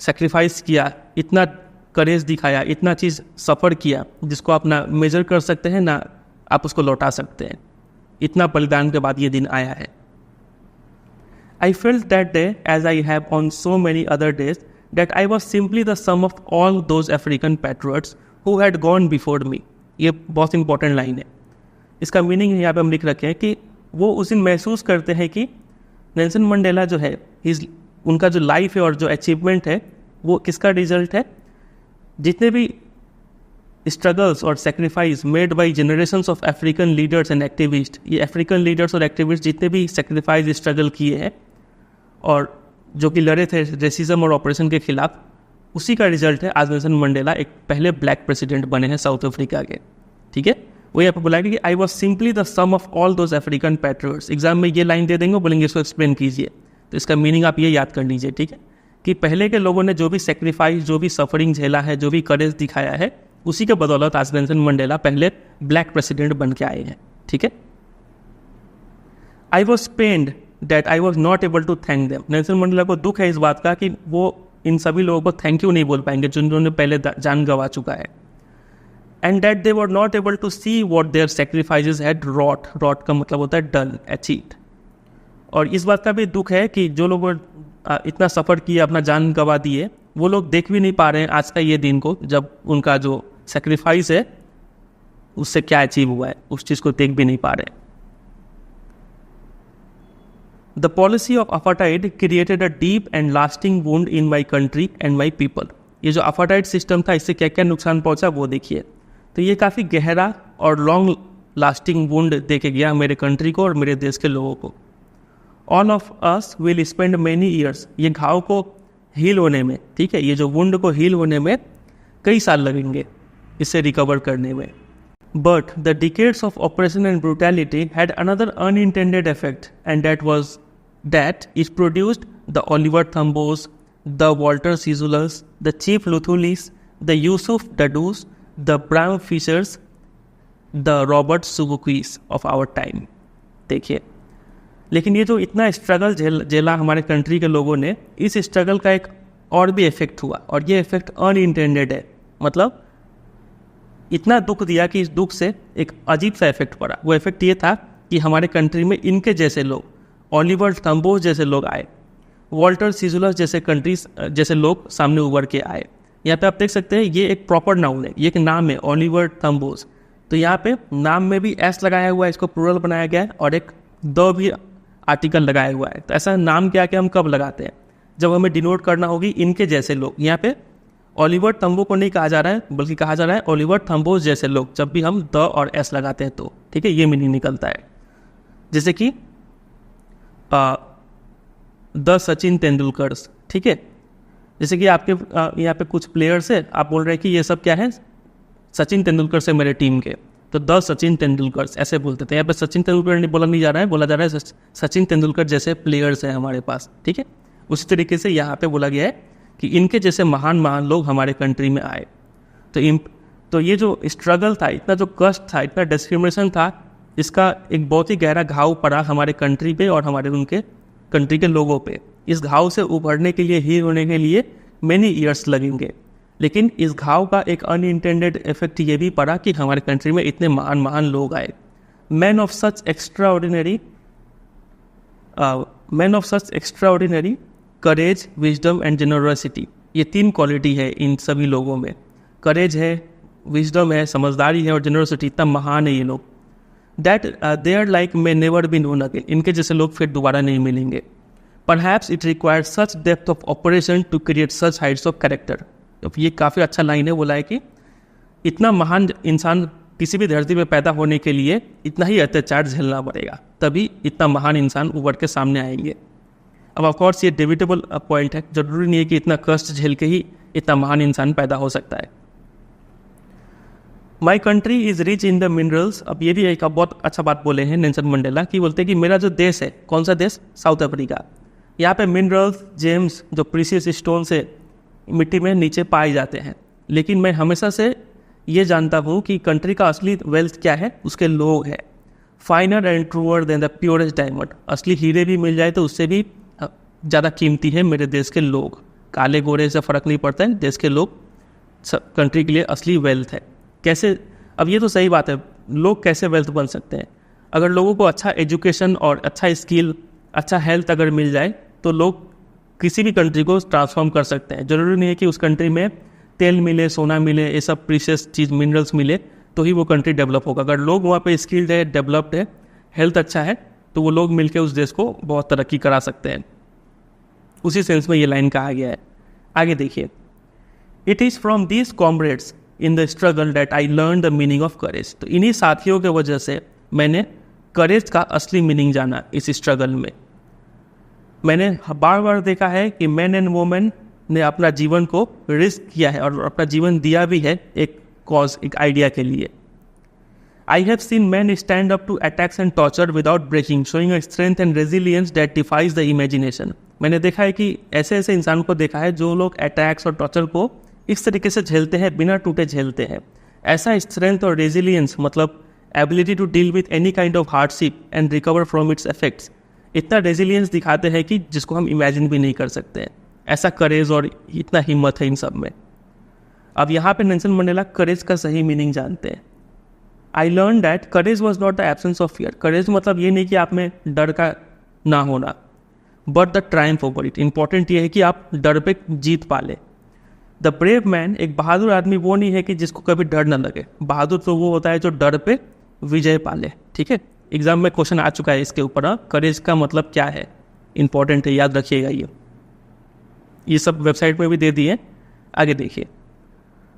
सेक्रीफाइस किया, इतना करेज दिखाया, इतना चीज़ सफ़र किया जिसको आप ना मेजर कर सकते हैं ना आप उसको लौटा सकते हैं। इतना बलिदान के बाद ये दिन आया है। I felt that day, as I have on so many other days, that I was simply the sum of all those African patriots who had gone before me. ये बहुत इंपॉर्टेंट लाइन है। इसका मीनिंग यहाँ पे हम लिख रखे हैं कि वो उस दिन महसूस करते हैं कि नेल्सन मंडेला जो है, उनका जो लाइफ है और जो अचीवमेंट है वो किसका रिजल्ट है? जितने भी स्ट्रगल्स और sacrifice made by generations of African leaders and activist, ये अफ्रीकन लीडर्स और एक्टिविस्ट जितने भी सेक्रीफाइस स्ट्रगल किए हैं और जो कि लड़े थे रेसिज्म और ऑपरेशन के खिलाफ, उसी का रिजल्ट है आज नेल्सन मंडेला एक पहले ब्लैक प्रेसिडेंट बने हैं साउथ अफ्रीका के, ठीक है। वो यहाँ पर बोलेगा कि I was simply the sum of all those African patriots. Exam में ये लाइन दे देंगे, बोलेंगे इसको एक्सप्लेन कीजिए, तो इसका मीनिंग आप ये याद कर लीजिए, ठीक है, कि पहले के लोगों ने जो भी सेक्रीफाइस, जो भी सफरिंग झेला है, जो भी करेज दिखाया है, उसी के बदौलत आज नेल्सन मंडेला पहले ब्लैक प्रेसिडेंट बन के आए हैं, ठीक है। I was pained that I was not able to thank them. Nelson Mandela को दुख है इस बात का कि वो इन सभी लोगों को थैंक यू नहीं बोल पाएंगे जिन्होंने पहले जान गंवा चुका है। And that they were not able to see what their sacrifices had wrought. Wrought का मतलब होता है डन, अचीव्ड। और इस बात का भी दुख है कि जो लोग इतना सफ़र किए, अपना जान गंवा दिए, वो लोग देख भी नहीं पा रहे हैं आज का ये दिन को, जब उनका जो सेक्रीफाइस है उससे क्या अचीव हुआ है, उस चीज़ को देख भी नहीं पा रहे। The policy of apartheid created a deep and lasting wound in my country and my people. ये जो अपार्टाइड सिस्टम था, इससे क्या क्या नुकसान पहुंचा वो देखिए। तो ये काफ़ी गहरा और लॉन्ग लास्टिंग वुंड दे के गया मेरे कंट्री को और मेरे देश के लोगों को। All of us will spend many years, ये घाव को हील होने में, ठीक है, ये जो वुंड को हील होने में कई साल लगेंगे, इससे रिकवर करने में। But the decades of operation and brutality had another unintended effect and that was that it produced the Oliver Thambos, the Walter Sizulas, the Chief Luthulis, the Yusuf Dadus, the Bram Fishers, the Robert Subuquis of our time। देखिए, लेकिन ये जो इतना struggle झेला हमारे country के लोगों ने, इस स्ट्रगल का एक और भी इफेक्ट हुआ, और ये इफेक्ट अनइंटेंडेड है। मतलब इतना दुख दिया कि इस दुख से एक अजीब सा इफेक्ट पड़ा। वो इफेक्ट ये था कि हमारे कंट्री में इनके जैसे लोग, ऑलिवर थम्बोस जैसे लोग आए, वॉल्टर सिजुलस जैसे लोग सामने उभर के आए। यहाँ पे आप देख सकते हैं ये एक प्रॉपर नाउन है, ये एक नाम है ऑलिवर थम्बोस। तो यहाँ पे नाम में भी एस लगाया हुआ है, इसको प्लूरल बनाया गया है, और एक द भी आर्टिकल लगाया हुआ है। तो ऐसा नाम क्या कि हम कब लगाते हैं? जब हमें डिनोट करना होगी इनके जैसे लोग। यहाँ पे ऑलिवर थम्बो को नहीं कहा जा रहा है, बल्कि कहा जा रहा है ऑलिवर थम्बोस जैसे लोग, जब भी हम द और एस लगाते हैं तो, ठीक है, ये मीनिंग निकलता है। जैसे कि द सचिन तेंदुलकर्स, ठीक है, जैसे कि आपके यहाँ पे कुछ प्लेयर्स है, आप बोल रहे हैं कि ये सब क्या है, सचिन तेंदुलकर से मेरे टीम के, तो द सचिन तेंदुलकर ऐसे बोलते थे। यहाँ पे सचिन तेंदुलकर नहीं बोला नहीं जा रहा है, बोला जा रहा है सचिन तेंदुलकर जैसे प्लेयर्स हैं हमारे पास, ठीक है। उसी तरीके से यहाँ पे बोला गया है कि इनके जैसे महान महान लोग हमारे कंट्री में आए। तो ये जो स्ट्रगल था, इतना जो कष्ट था, इतना डिस्क्रिमिनेशन था, इसका एक बहुत ही गहरा घाव पड़ा हमारे कंट्री पे और हमारे उनके कंट्री के लोगों पे। इस घाव से उभरने के लिए, हील होने के लिए मैनी ईयर्स लगेंगे, लेकिन इस घाव का एक अनइंटेंडेड इफेक्ट ये भी पड़ा कि हमारे कंट्री में इतने महान महान लोग आए। Man of such extraordinary courage, wisdom and generosity, ये 3 क्वालिटी है इन सभी लोगों में। करेज है, विजडम है, समझदारी है, और जेनरसिटी, इतना महान है ये लोग। That their like may never be known again, इनके जैसे लोग फिर दोबारा नहीं मिलेंगे। Perhaps it requires such depth of oppression to create such heights of character. तो ये काफ़ी अच्छा लाइन है, बोला है कि इतना महान इंसान किसी भी धरती पे पैदा होने के लिए इतना ही अत्याचार झेलना पड़ेगा, तभी इतना महान इंसान उभर के सामने आएंगे। अब ऑफकोर्स ये डिबेटेबल पॉइंट है, जरूरी नहीं है कि इतना कष्ट झेल के ही इतना महान इंसान पैदा हो सकता है। My country is rich in the minerals. अब ये भी एक बहुत अच्छा बात बोले हैं नेल्सन मंडेला, कि बोलते हैं कि मेरा जो देश है, कौन सा देश, साउथ अफ्रीका, यहाँ पे मिनरल्स, जेम्स, जो प्रीशियस स्टोन से मिट्टी में नीचे पाए जाते हैं। लेकिन मैं हमेशा से ये जानता हूँ कि कंट्री का असली वेल्थ क्या है, उसके लोग हैं। Finer and truer than the purest diamond, असली हीरे भी मिल जाए तो उससे भी ज़्यादा कीमती है मेरे देश के लोग। काले गोरे से फ़र्क नहीं पड़ता है, देश के लोग कंट्री के लिए असली वेल्थ है। कैसे, अब ये तो सही बात है, लोग कैसे वेल्थ बन सकते हैं? अगर लोगों को अच्छा एजुकेशन और अच्छा स्किल, अच्छा हेल्थ अगर मिल जाए तो लोग किसी भी कंट्री को ट्रांसफॉर्म कर सकते हैं। ज़रूरी नहीं है कि उस कंट्री में तेल मिले, सोना मिले, ये सब प्रीशियस चीज़, मिनरल्स मिले तो ही वो कंट्री डेवलप होगा। अगर लोग वहाँ पे स्किल्ड है, डेवलप्ड है, हेल्थ अच्छा है, तो वो लोग मिलकर उस देश को बहुत तरक्की करा सकते हैं। उसी सेंस में ये लाइन कहा गया है। आगे देखिए, it is from these comrades in the struggle that I learn the meaning of courage. तो इन्हीं साथियों के वजह से मैंने करेज का असली मीनिंग जाना। इस स्ट्रगल में मैंने बार बार देखा है कि मैन एंड वोमेन ने अपना जीवन को रिस्क किया है और अपना जीवन दिया भी है एक कॉज, एक आइडिया के लिए। I have seen man stand up to attacks and torture without breaking, showing a strength and resilience that defies the imagination. मैंने देखा है कि ऐसे ऐसे इंसान को देखा है जो लोग अटैक्स और टॉर्चर को इस तरीके से झेलते हैं, बिना टूटे झेलते हैं। ऐसा स्ट्रेंथ और रेजिलियंस मतलब ability to deal with any kind of hardship and recover from its effects, इतना रेजिलियंस दिखाते हैं कि जिसको हम इमेजिन भी नहीं कर सकते हैं। ऐसा करेज और इतना हिम्मत है इन सब में। अब यहाँ पे नेल्सन मंडेला करेज का सही मीनिंग जानते हैं। I learn that courage was not the absence of fear. Courage मतलब ये नहीं कि आप में डर का ना होना, but the Triumph over it. Important ये है कि आप डर पे जीत पा ले। द ब्रेव मैन, एक बहादुर आदमी वो नहीं है कि जिसको कभी डर ना लगे। बहादुर तो वो होता है जो डर पे विजय पा ले, ठीक है। एग्जाम में क्वेश्चन आ चुका है इसके ऊपर, करेज का मतलब क्या है, इंपॉर्टेंट है, याद रखिएगा। ये सब वेबसाइट में भी दे दिए। आगे देखिए,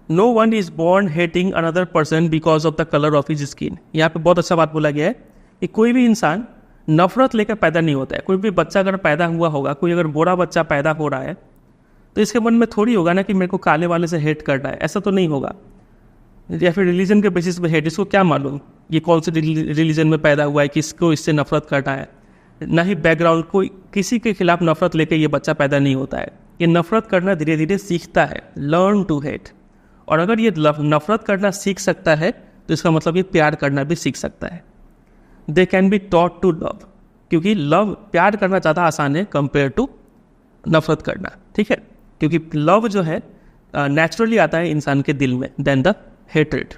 no one is born hating another person because of the colour of his skin. यहाँ पे बहुत अच्छा बात बोला गया है कि कोई भी इंसान नफरत लेकर पैदा नहीं होता है। कोई भी बच्चा अगर पैदा हुआ होगा, कोई अगर गोरा बच्चा पैदा हो रहा है तो इसके मन में थोड़ी होगा ना कि मेरे को काले वाले से हेट करना है, ऐसा तो नहीं होगा। या फिर रिलीजन के बेसिस पे हेट, इसको क्या मालूम ये कौन से रिलीजन में पैदा हुआ है, किसको इससे नफरत करना है। ना ही बैकग्राउंड, कोई किसी के खिलाफ नफरत लेके ये बच्चा पैदा नहीं होता है। ये नफरत करना धीरे धीरे सीखता है, लर्न टू हेट। और अगर ये नफरत करना सीख सकता है तो इसका मतलब ये प्यार करना भी सीख सकता है। They can be taught to love, क्योंकि लव, प्यार करना ज़्यादा आसान है कंपेयर टू नफरत करना, ठीक है। क्योंकि लव जो है नेचुरली आता है इंसान के दिल में than the hatred.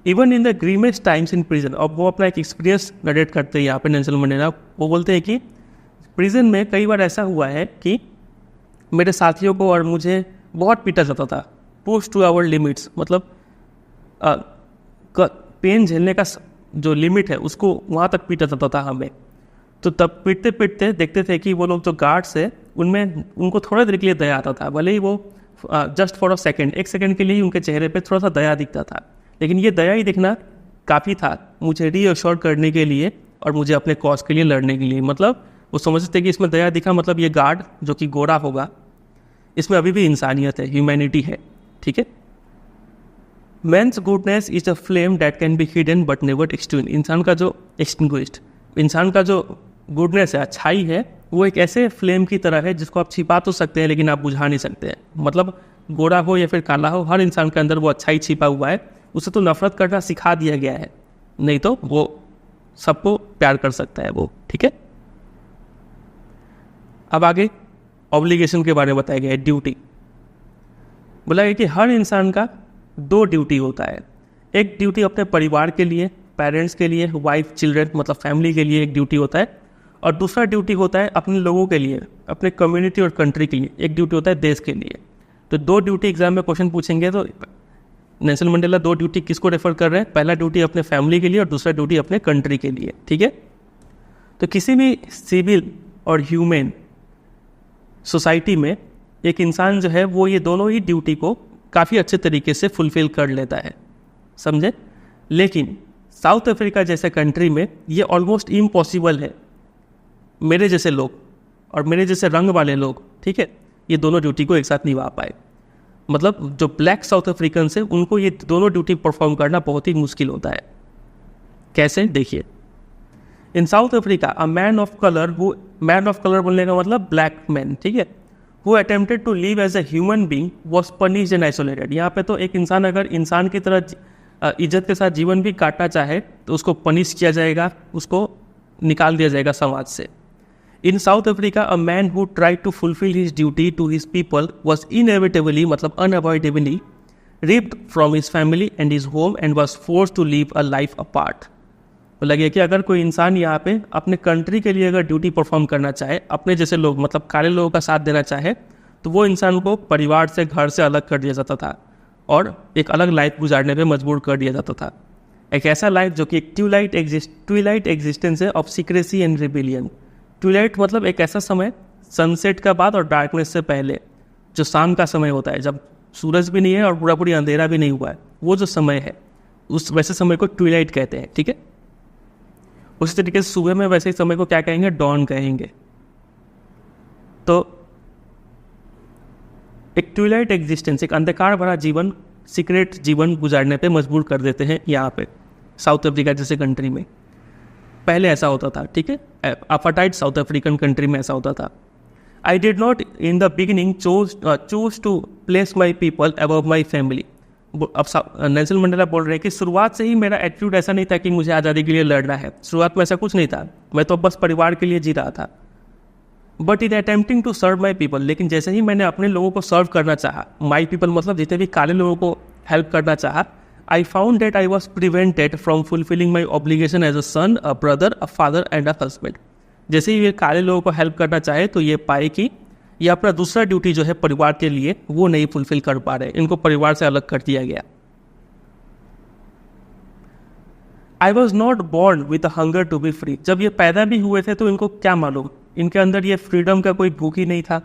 Even in the grimmest times in prison. अब वो अपना एक एक्सपीरियंस नरेट करते हैं यहाँ पे नेल्सन मंडेला। वो बोलते हैं कि प्रिजन में कई बार ऐसा हुआ है कि मेरे साथियों को और मुझे बहुत पीटा जाता था। पुश टू आवर लिमिट्स, मतलब पेन झेलने का जो लिमिट है उसको वहाँ तक पीटा जाता था हमें। तो तब पीटते पीटते देखते थे कि वो लोग जो गार्ड्स है उनमें उनको थोड़ा देर के लिए दया आता था, भले ही वो जस्ट फॉर अ सेकेंड, एक सेकेंड के लिए ही उनके चेहरे पे थोड़ा सा दया दिखता था। लेकिन ये दया ही दिखना काफ़ी था मुझे रीअश्योर करने के लिए और मुझे अपने कॉज के लिए लड़ने के लिए। मतलब वो समझते थे कि इसमें दया दिखा मतलब ये गार्ड जो कि गोरा होगा, इसमें अभी भी इंसानियत है, ह्यूमैनिटी है, ठीक है। Man's goodness is a flame that can be hidden but never extinguished. इंसान का जो गुडनेस है, अच्छाई है, वो एक ऐसे फ्लेम की तरह है जिसको आप छिपा तो सकते हैं लेकिन आप बुझा नहीं सकते हैं। मतलब गोरा हो या फिर काला हो, हर इंसान के अंदर वो अच्छाई छिपा हुआ है। उसे तो नफरत करना सिखा दिया गया है, नहीं तो वो सबको प्यार कर सकता है वो, ठीक है। अब आगे ऑब्लिगेशन के बारे में बताया गया है, ड्यूटी। बोला गया कि हर इंसान का 2 ड्यूटी होता है। एक ड्यूटी अपने परिवार के लिए, पेरेंट्स के लिए, वाइफ, चिल्ड्रन, मतलब फैमिली के लिए एक ड्यूटी होता है, और दूसरा ड्यूटी होता है अपने लोगों के लिए, अपने कम्युनिटी और कंट्री के लिए। एक ड्यूटी होता है देश के लिए। तो 2 ड्यूटी एग्जाम में क्वेश्चन पूछेंगे तो नेल्सन मंडेला 2 ड्यूटी किसको रेफर कर रहे हैं? पहला ड्यूटी अपने फैमिली के लिए और दूसरा ड्यूटी अपने कंट्री के लिए, ठीक है। तो किसी भी सिविल और ह्यूमन सोसाइटी में एक इंसान जो है वो ये दोनों ही ड्यूटी को काफ़ी अच्छे तरीके से फुलफिल कर लेता है, समझे। लेकिन साउथ अफ्रीका जैसे कंट्री में ये ऑलमोस्ट इम्पॉसिबल है। मेरे जैसे लोग और मेरे जैसे रंग वाले लोग, ठीक है, ये दोनों ड्यूटी को एक साथ निभा पाए। मतलब जो ब्लैक साउथ अफ्रीकन है उनको ये दोनों ड्यूटी परफॉर्म करना बहुत ही मुश्किल होता है। कैसे? देखिए, in South Africa a man of colour बोलने का मतलब ब्लैक मैन, ठीक है, who attempted to live as a human being was punished and isolated. यहाँ पे तो एक इंसान अगर इंसान की तरह इज्जत के साथ जीवन भी काटना चाहे तो उसको पनिश किया जाएगा, उसको निकाल दिया जाएगा समाज से। In South Africa a man who tried to fulfil his duty to his people was inevitably, मतलब unavoidably, ripped from his family and his home and was forced to live a life apart. तो लगे कि अगर कोई इंसान यहाँ पे अपने कंट्री के लिए अगर ड्यूटी परफॉर्म करना चाहे, अपने जैसे लोग मतलब काले लोगों का साथ देना चाहे, तो वो इंसान को परिवार से, घर से अलग कर दिया जाता था और एक अलग लाइफ गुजारने पे मजबूर कर दिया जाता था। एक ऐसा लाइफ जो कि एक ट्विलाइट एग्जिस्टेंस है of secrecy and rebellion. Twilight मतलब एक ऐसा समय, सनसेट का बाद और डार्कनेस से पहले, जो शाम का समय होता है, जब सूरज भी नहीं है और पूरा पूरी अंधेरा भी नहीं हुआ है, वो जो समय है, उस वैसे समय को ट्विलाइट कहते हैं, ठीक है। उसी तरीके से सुबह में वैसे ही समय को क्या कहेंगे? डॉन कहेंगे। तो एक ट्विलाइट एग्जिस्टेंस, एक अंधकार भरा जीवन, सीक्रेट जीवन गुजारने पे मजबूर कर देते हैं यहाँ पे साउथ अफ्रीका जैसे कंट्री में। पहले ऐसा होता था, ठीक है, अपार्टाइड साउथ अफ्रीकन कंट्री में ऐसा होता था। I did not in the beginning choose to place my people above my family. अब नेल्सन मंडेला बोल रहे हैं कि शुरुआत से ही मेरा एटीट्यूड ऐसा नहीं था कि मुझे आज़ादी के लिए लड़ना है। शुरुआत में ऐसा कुछ नहीं था, मैं तो बस परिवार के लिए जी रहा था। But in attempting to serve my people, लेकिन जैसे ही मैंने अपने लोगों को सर्व करना चाहा, माई पीपल मतलब जितने भी काले लोगों को हेल्प करना चाहा, I found that I was prevented from fulfilling my obligation as a son, a brother, a father and a husband. जैसे ही ये काले लोगों को हेल्प करना चाहे तो ये पाए कि ये अपना दूसरा ड्यूटी जो है परिवार के लिए वो नहीं फुलफिल कर पा रहे, इनको परिवार से अलग कर दिया गया। I was not born with a hunger to be free. जब ये पैदा भी हुए थे तो इनको क्या मालूम, इनके अंदर ये फ्रीडम का कोई भूख ही नहीं था।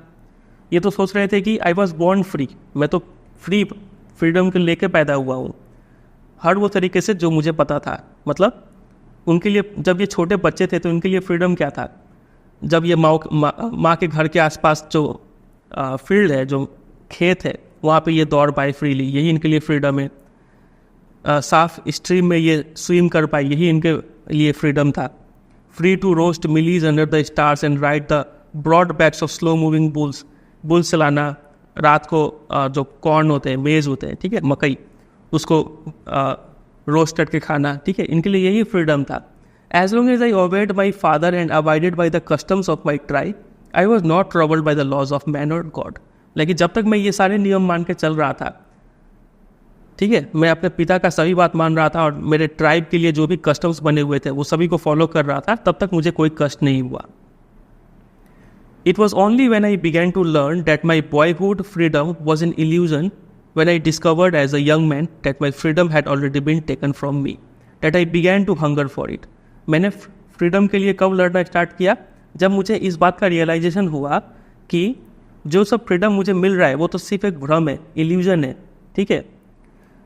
ये तो सोच रहे थे कि आई वॉज बॉर्न फ्री, मैं तो फ्रीडम के लेके पैदा हुआ हूँ, हर वो तरीके से जो मुझे पता था। मतलब उनके लिए जब ये छोटे बच्चे थे तो उनके लिए फ्रीडम क्या था? जब ये माँ के घर के आसपास जो फील्ड है, जो खेत है, वहाँ पे ये दौड़ पाए फ्रीली, यही इनके लिए फ्रीडम है। साफ स्ट्रीम में ये स्विम कर पाए, यही इनके लिए फ्रीडम था। Free to roast mealies under the stars and ride the broad backs of slow moving bulls चलाना, रात को जो कॉर्न होते हैं, मेज होते हैं, ठीक है, मकई, उसको रोस्ट करके खाना, ठीक है, इनके लिए यही फ्रीडम था। As long as I obeyed my father and abided by the customs of my tribe, I was not troubled by the laws of man or God. लेकिन जब तक मैं ये सारे नियम मान के चल रहा था, ठीक है, मैं अपने पिता का सभी बात मान रहा था और मेरे ट्राइब के लिए जो भी कस्टम्स बने हुए थे वो सभी को फॉलो कर रहा था, तब तक मुझे कोई कष्ट नहीं हुआ। It was only when I began to learn that my boyhood freedom was an illusion, when I discovered as a young man that my freedom had already been taken from me, that I began to hunger for it. मैंने freedom के लिए कब लड़ना start किया? जब मुझे इस बात का रियलाइजेशन हुआ कि जो सब फ्रीडम मुझे मिल रहा है वो तो सिर्फ एक भ्रम है, इल्यूजन है, ठीक है।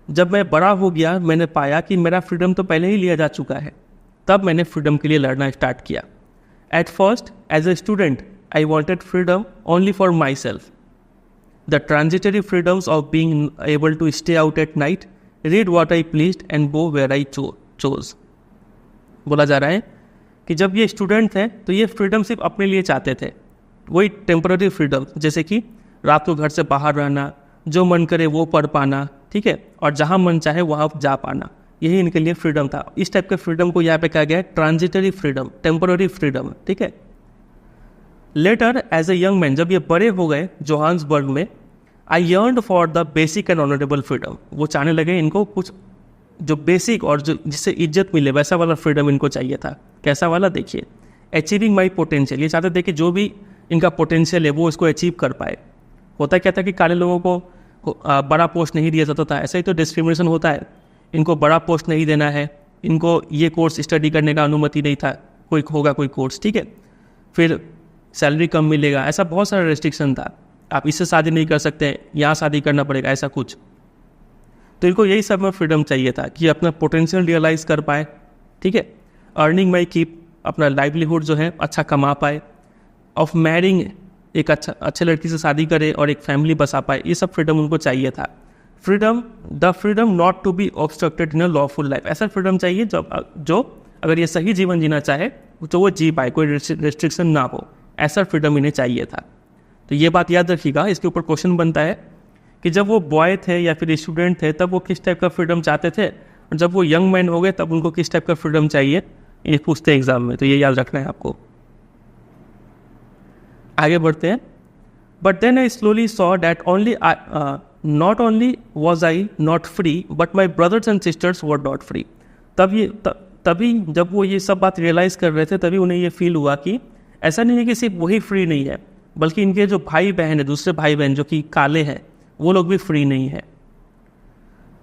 जब मैं बड़ा हो गया, मैंने पाया कि मेरा फ्रीडम तो पहले ही लिया जा चुका है, तब मैंने फ्रीडम के लिए लड़ना स्टार्ट किया। At first as a student I wanted freedom only for myself, the transitory freedoms of being able to stay out at night read what I pleased and go where I chose. बोला जा रहा है कि जब ये student थे तो ये फ्रीडम सिर्फ अपने लिए चाहते थे, वही टेम्पररी फ्रीडम, जैसे कि रात को घर से बाहर रहना, जो मन करे वो पढ़ पाना, ठीक है, और जहाँ मन चाहे वहाँ जा पाना, यही इनके लिए फ्रीडम था। इस टाइप के फ्रीडम को यहाँ पे कहा गया है ट्रांजिटरी फ्रीडम, टेम्पररी फ्रीडम, ठीक है। Later as a young man, जब ये बड़े हो गए जोहान्सबर्ग में, I yearned for the basic and honourable freedom, वो चाहने लगे इनको कुछ जो बेसिक और जो जिससे इज्जत मिले वैसा वाला फ्रीडम इनको चाहिए था। कैसा वाला देखिए, अचीविंग माई पोटेंशियल, ये चाहते थे कि जो भी इनका पोटेंशियल है वो इसको अचीव कर पाए। होता क्या था कि काले लोगों को बड़ा पोस्ट नहीं दिया जाता था, ऐसा ही तो डिस्क्रिमिनेशन होता है, इनको बड़ा पोस्ट नहीं देना है, इनको ये कोर्स स्टडी करने का अनुमति नहीं था, कोई होगा कोई कोर्स, ठीक है, फिर सैलरी कम मिलेगा, ऐसा बहुत सारा रेस्ट्रिक्शन था, आप इससे शादी नहीं कर सकते, यहाँ शादी करना पड़ेगा, ऐसा कुछ। तो इनको यही सब में फ्रीडम चाहिए था कि अपना पोटेंशियल रियलाइज़ कर पाए, ठीक है, अर्निंग माई कीप, अपना लाइवलीहुड जो है अच्छा कमा पाए, ऑफ मैरिंग, एक अच्छे लड़की से शादी करे और एक फैमिली बसा पाए, ये सब फ्रीडम उनको चाहिए था। Freedom, the freedom not to be obstructed in a lawful life, ऐसा फ्रीडम चाहिए जो अगर ये सही जीवन जीना चाहे तो वो जी पाए, कोई रेस्ट्रिक्शन ना हो, ऐसा फ्रीडम इन्हें चाहिए था। तो ये बात याद रखिएगा, इसके ऊपर क्वेश्चन बनता है कि जब वो बॉय थे या फिर स्टूडेंट थे तब वो किस टाइप का फ्रीडम चाहते थे, और जब वो यंग मैन हो गए तब उनको किस टाइप का फ्रीडम चाहिए, ये पूछते हैं एग्जाम में, तो ये याद रखना है आपको। आगे बढ़ते हैं। But then I slowly saw that not only was I not free but my brothers and sisters were not free. तभी जब वो ये सब बात रियलाइज़ कर रहे थे तभी उन्हें ये फील हुआ कि ऐसा नहीं है कि सिर्फ वही फ्री नहीं है, बल्कि इनके जो भाई बहन है, दूसरे भाई बहन जो कि काले हैं, वो लोग भी फ्री नहीं है।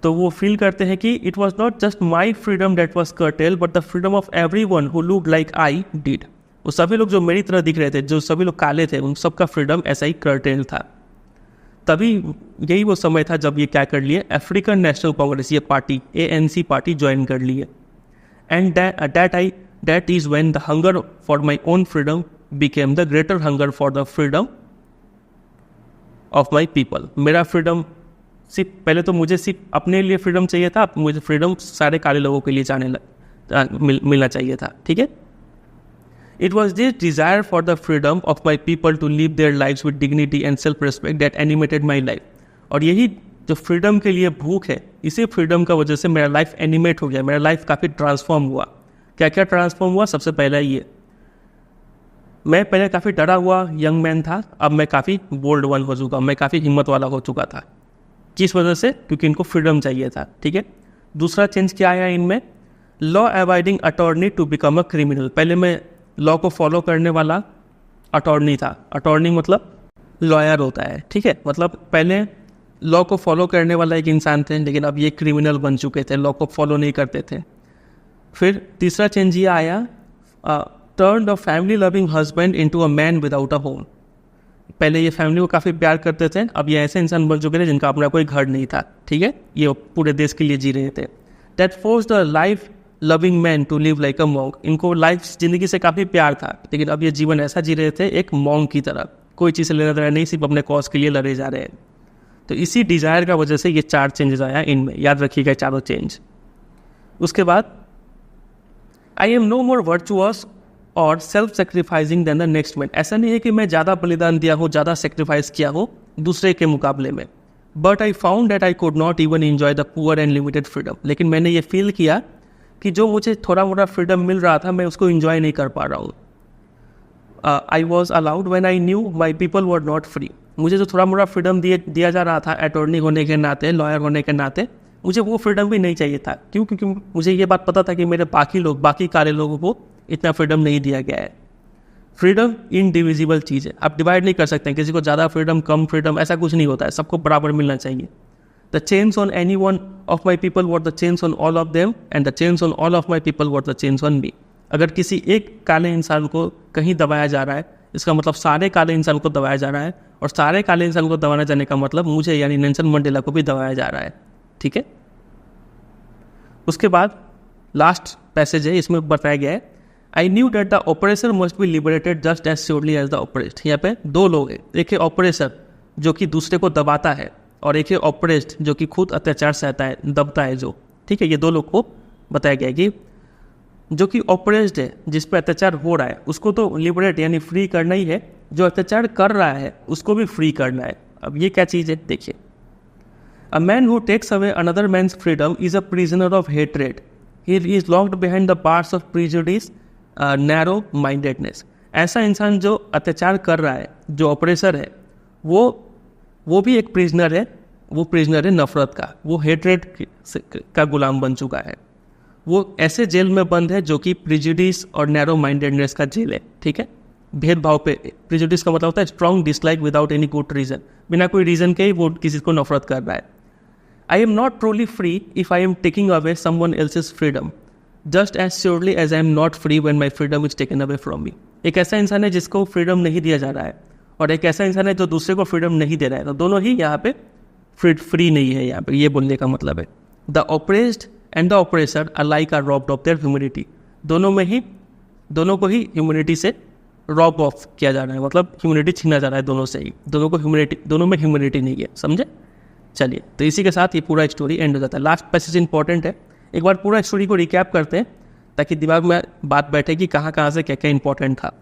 तो वो फील करते हैं कि it was not just my freedom that was curtailed but the freedom of everyone who looked like I did. वो सभी लोग जो मेरी तरह दिख रहे थे, जो सभी लोग काले थे, उन सबका फ्रीडम ऐसा ही कर्टेल था। तभी यही वो समय था जब ये क्या कर लिए, अफ्रीकन नेशनल कांग्रेस, ये पार्टी ANC पार्टी ज्वाइन कर लिए। And that is when the hunger for my own freedom became the greater hunger for the freedom of my people. मेरा फ्रीडम सिर्फ, पहले तो मुझे सिर्फ अपने लिए फ्रीडम चाहिए था, मुझे फ्रीडम सारे काले लोगों के लिए मिलना चाहिए था, ठीक है। It was this desire for the freedom of my people to live their lives with dignity and self-respect that animated my life। और यही जो फ्रीडम के लिए भूख है, इसी फ्रीडम का वजह से मेरा लाइफ एनिमेट हो गया, मेरा लाइफ काफ़ी ट्रांसफॉर्म हुआ। क्या क्या ट्रांसफॉर्म हुआ? सबसे पहला ये, मैं पहले काफ़ी डरा हुआ यंग मैन था, अब मैं काफ़ी बोल्ड वन हो चुका, मैं काफ़ी हिम्मत वाला हो चुका था। किस वजह से? क्योंकि इनको फ्रीडम चाहिए था, ठीक है। दूसरा चेंज क्या आया इनमें? Law abiding attorney to become a criminal. पहले मैं लॉ को फॉलो करने वाला अटॉर्नी था। अटॉर्नी मतलब लॉयर होता है, ठीक है, मतलब पहले लॉ को फॉलो करने वाला एक इंसान थे, लेकिन अब ये क्रिमिनल बन चुके थे, लॉ को फॉलो नहीं करते थे। फिर तीसरा चेंज ये आया, turn a family loving husband into a man without a home. पहले ये फैमिली को काफ़ी प्यार करते थे, अब ये ऐसे इंसान बन चुके थे जिनका अपना कोई घर नहीं था, ठीक है, ये पूरे देश के लिए जी रहे थे। That force the life loving man to live like a monk. इनको लाइफ जिंदगी से काफ़ी प्यार था, लेकिन अब ये जीवन ऐसा जी रहे थे एक मॉन्क की तरह, कोई चीज़ से लेना देना नहीं, सिर्फ अपने कॉज के लिए लड़े जा रहे हैं। तो इसी डिज़ायर का वजह से ये 4 चेंजेस आया इनमें, याद रखिएगा चारों चेंज। उसके बाद I am no more virtuous or self sacrificing than the next man. ऐसा नहीं है कि मैं ज़्यादा बलिदान दिया हो, ज़्यादा सेक्रीफाइस किया हो दूसरे के मुकाबले में, but I found that I could not even enjoy the poor and limited freedom. लेकिन मैंने ये फील किया कि जो मुझे थोड़ा मोड़ा फ्रीडम मिल रहा था, मैं उसको इन्जॉय नहीं कर पा रहा हूँ। I was allowed when I knew my people were not free. मुझे जो थोड़ा मोड़ा फ्रीडम दिया जा रहा था अटॉर्नी होने के नाते, लॉयर होने के नाते, मुझे वो फ्रीडम भी नहीं चाहिए था। क्यों? क्योंकि मुझे ये बात पता था कि मेरे बाकी काले लोगों को इतना फ्रीडम नहीं दिया गया है। फ्रीडम इनडिविजिबल चीज़ है, आप डिवाइड नहीं कर सकते हैं, किसी को ज़्यादा फ्रीडम कम फ्रीडम ऐसा कुछ नहीं होता है, सबको बराबर मिलना चाहिए। The chains on any one of my people were the chains on all of them, and the chains on all of my people were the chains on me। अगर किसी एक काले इंसान को कहीं दबाया जा रहा है, इसका मतलब सारे काले इंसान को दबाया जा रहा है, और सारे काले इंसान को दबाने जाने का मतलब मुझे यानी नेल्सन मंडेला को भी दबाया जा रहा है, ठीक है। उसके बाद लास्ट पैसेज है, इसमें बताया गया है, I knew that the oppressor must be liberated just as surely as the oppressed. यहाँ पे 2 लोग हैं, एक है ऑपरेसर जो कि दूसरे को दबाता है, और एक है ऑपरेस्ड जो कि खुद अत्याचार सहता है, दबता है जो, ठीक है। ये दो लोग को बताया गया है कि जो कि ऑपरेस्ड है, जिस पर अत्याचार हो रहा है, उसको तो लिबरेट यानी फ्री करना ही है, जो अत्याचार कर रहा है उसको भी फ्री करना है। अब ये क्या चीज़ है देखिए, a man who takes away another man's freedom is a prisoner of hatred, he is locked behind the bars of prejudice, narrow mindedness. ऐसा इंसान जो अत्याचार कर रहा है, जो ऑपरेसर है, वो भी एक प्रिजनर है, वो प्रिजनर है नफरत का, वो हेट्रेड का गुलाम बन चुका है, वो ऐसे जेल में बंद है जो कि प्रिजुडिस और नैरो माइंडेडनेस का जेल है, ठीक है। भेदभाव पे, प्रिजुडिस का मतलब होता है strong dislike without any good reason, बिना कोई रीजन के ही वो किसी को नफरत कर रहा है। I am not truly free if I am taking away someone else's freedom, just as surely as I am not free when my freedom is taken away from me. एक ऐसा इंसान है जिसको फ्रीडम नहीं दिया जा रहा है, और एक ऐसा इंसान है जो दूसरे को फ्रीडम नहीं दे रहा है, तो दोनों ही यहाँ पे फ्री नहीं है। यहाँ पे ये बोलने का मतलब है the oppressed and the oppressor alike are robbed of their humanity. दोनों को ही ह्यूमैनिटी से रॉब ऑफ किया जा रहा है, मतलब ह्यूमैनिटी छीना जा रहा है दोनों से ही, दोनों में ह्यूमैनिटी नहीं है, समझे। चलिए, तो इसी के साथ ये पूरा स्टोरी एंड हो जाता है। लास्ट पैसेज इंपॉर्टेंट है, एक बार पूरा स्टोरी को रिकैप करते हैं ताकि दिमाग में बात बैठे कि कहाँ से क्या क्या इंपॉर्टेंट था।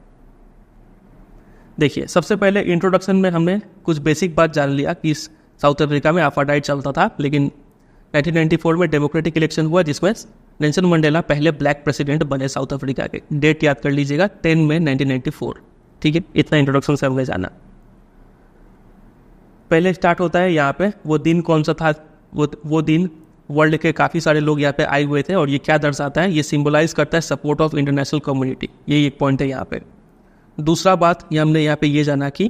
देखिए, सबसे पहले इंट्रोडक्शन में हमने कुछ बेसिक बात जान लिया कि साउथ अफ्रीका में अपार्टाइड चलता था, लेकिन 1994 में डेमोक्रेटिक इलेक्शन हुआ जिसमें नेल्सन मंडेला पहले ब्लैक प्रेसिडेंट बने साउथ अफ्रीका के। डेट याद कर लीजिएगा, 10 मई 1994, ठीक है। इतना इंट्रोडक्शन से हमने जाना। पहले स्टार्ट होता है यहाँ पे, वो दिन कौन सा था, वो दिन वर्ल्ड के काफ़ी सारे लोग यहाँ पे आए हुए थे, और ये क्या दर्शाता है, ये सिंबलाइज करता है सपोर्ट ऑफ इंटरनेशनल कम्युनिटी, यही एक पॉइंट है यहाँ पे। दूसरा बात ये हमने यहाँ पे ये जाना कि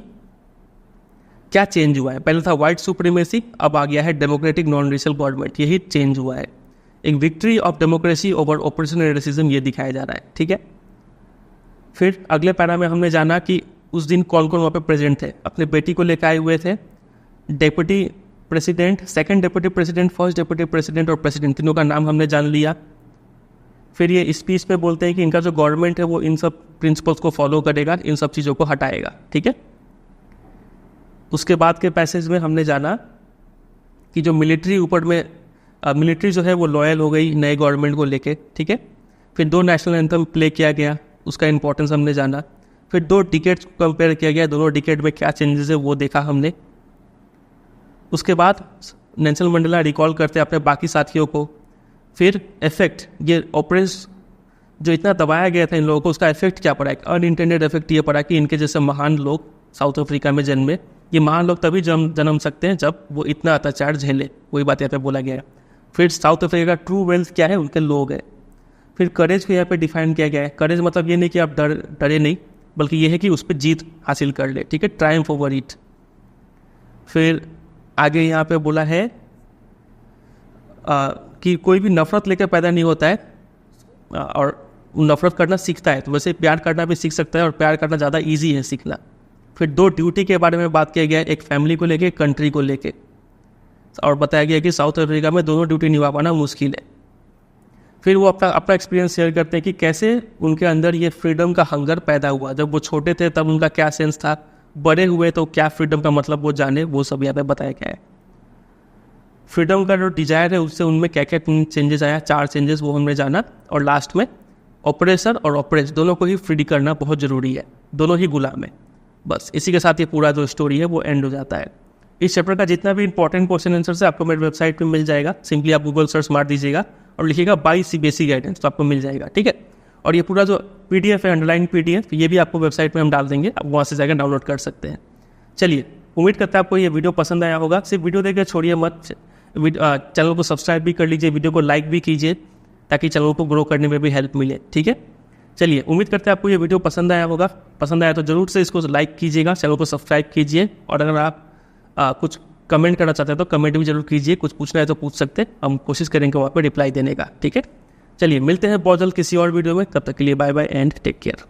क्या चेंज हुआ है। पहले था वाइट सुप्रीमेसी, अब आ गया है डेमोक्रेटिक नॉन रेशियल गवर्नमेंट, यही चेंज हुआ है। एक victory of democracy over operation racism ये दिखाया जा रहा है, ठीक है। फिर अगले पैरा में हमने जाना कि उस दिन कौन कौन वहाँ पे प्रेजेंट थे। अपने बेटी को लेकर आए हुए थे deputy president, second deputy president, first deputy president और प्रेसिडेंट, तीनों का नाम हमने जान लिया। फिर ये स्पीच में बोलते हैं कि इनका जो गवर्नमेंट है वो इन सब प्रिंसिपल्स को फॉलो करेगा, इन सब चीज़ों को हटाएगा, ठीक है। उसके बाद के पैसेज में हमने जाना कि जो मिलिट्री जो है वो लॉयल हो गई नए गवर्नमेंट को लेके, ठीक है। फिर 2 नेशनल एंथम प्ले किया गया, उसका इंपॉर्टेंस हमने जाना। फिर 2 डिकेड्स को कंपेयर किया गया, दोनों डिकेड में क्या चेंजेस है वो देखा हमने। उसके बाद नेल्सन मंडेला रिकॉल करते हैं अपने बाकी साथियों को। फिर इफेक्ट, ये ऑपरेस जो इतना दबाया गया था इन लोगों को, उसका इफेक्ट क्या पड़ा है, अनइंटेंडेड इफेक्ट ये पड़ा कि इनके जैसे महान लोग साउथ अफ्रीका में जन्मे। ये महान लोग तभी जन्म सकते हैं जब वो इतना अत्याचार झेले, वही बात यहाँ पे बोला गया है। फिर साउथ अफ्रीका का ट्रू वेल्थ क्या है, उनके लोग हैं। फिर करेज को यहाँ पे डिफाइन किया गया है। करेज मतलब ये नहीं कि आप डरे नहीं, बल्कि ये है कि उस पर जीत हासिल कर ले, ठीक है, ट्रायम्फ ओवर इट। फिर आगे यहाँ पे बोला है कि कोई भी नफरत लेकर पैदा नहीं होता है, और नफरत करना सीखता है, तो वैसे प्यार करना भी सीख सकता है, और प्यार करना ज़्यादा ईजी है सीखना। फिर 2 ड्यूटी के बारे में बात किया गया है, एक फैमिली को लेके, एक कंट्री को लेके, और बताया गया कि साउथ अफ्रीका में दोनों ड्यूटी निभा पाना मुश्किल है। फिर वो अपना एक्सपीरियंस शेयर करते हैं कि कैसे उनके अंदर ये फ्रीडम का हंगर पैदा हुआ। जब वो छोटे थे तब उनका क्या सेंस था, बड़े हुए तो क्या फ्रीडम का मतलब वो जाने, वो सब यहाँ पे बताया गया है। फ्रीडम का जो डिजायर है उससे उनमें क्या क्या चेंजेस आया, 4 चेंजेस वो हमने जाना। और लास्ट में ऑपरेसर और ऑपरेस दोनों को ही फ्री करना बहुत ज़रूरी है, दोनों ही गुलाम है। बस इसी के साथ ये पूरा जो स्टोरी है वो एंड हो जाता है। इस चैप्टर का जितना भी इंपॉर्टेंट क्वेश्चन आंसर है आपको मेरे वेबसाइट पे मिल जाएगा। सिंपली आप गूगल सर्च मार दीजिएगा और लिखिएगा बाय सीबीएसई गाइडेंस, तो आपको मिल जाएगा, ठीक है। और ये पूरा जो पीडीएफ है, अंडरलाइन पीडीएफ, ये भी आपको वेबसाइट में हम डाल देंगे, आप वहाँ से जाकर डाउनलोड कर सकते हैं। चलिए, उम्मीद करते हैं आपको ये वीडियो पसंद आया होगा। सिर्फ वीडियो देखकर छोड़िए मत, चैनल को सब्सक्राइब भी कर लीजिए, वीडियो को लाइक भी कीजिए ताकि चैनल को ग्रो करने में भी हेल्प मिले, ठीक है। चलिए, उम्मीद करते हैं आपको ये वीडियो पसंद आया होगा। पसंद आया तो जरूर से इसको लाइक कीजिएगा, चैनल को सब्सक्राइब कीजिए, और अगर आप कुछ कमेंट करना चाहते हैं तो कमेंट भी जरूर कीजिए, कुछ पूछना है तो पूछ सकते हैं, हम कोशिश करेंगे वहाँ पर रिप्लाई देने का, ठीक है। चलिए, मिलते हैं बहुत जल्द किसी और वीडियो में, तब तक के लिए bye bye and take care.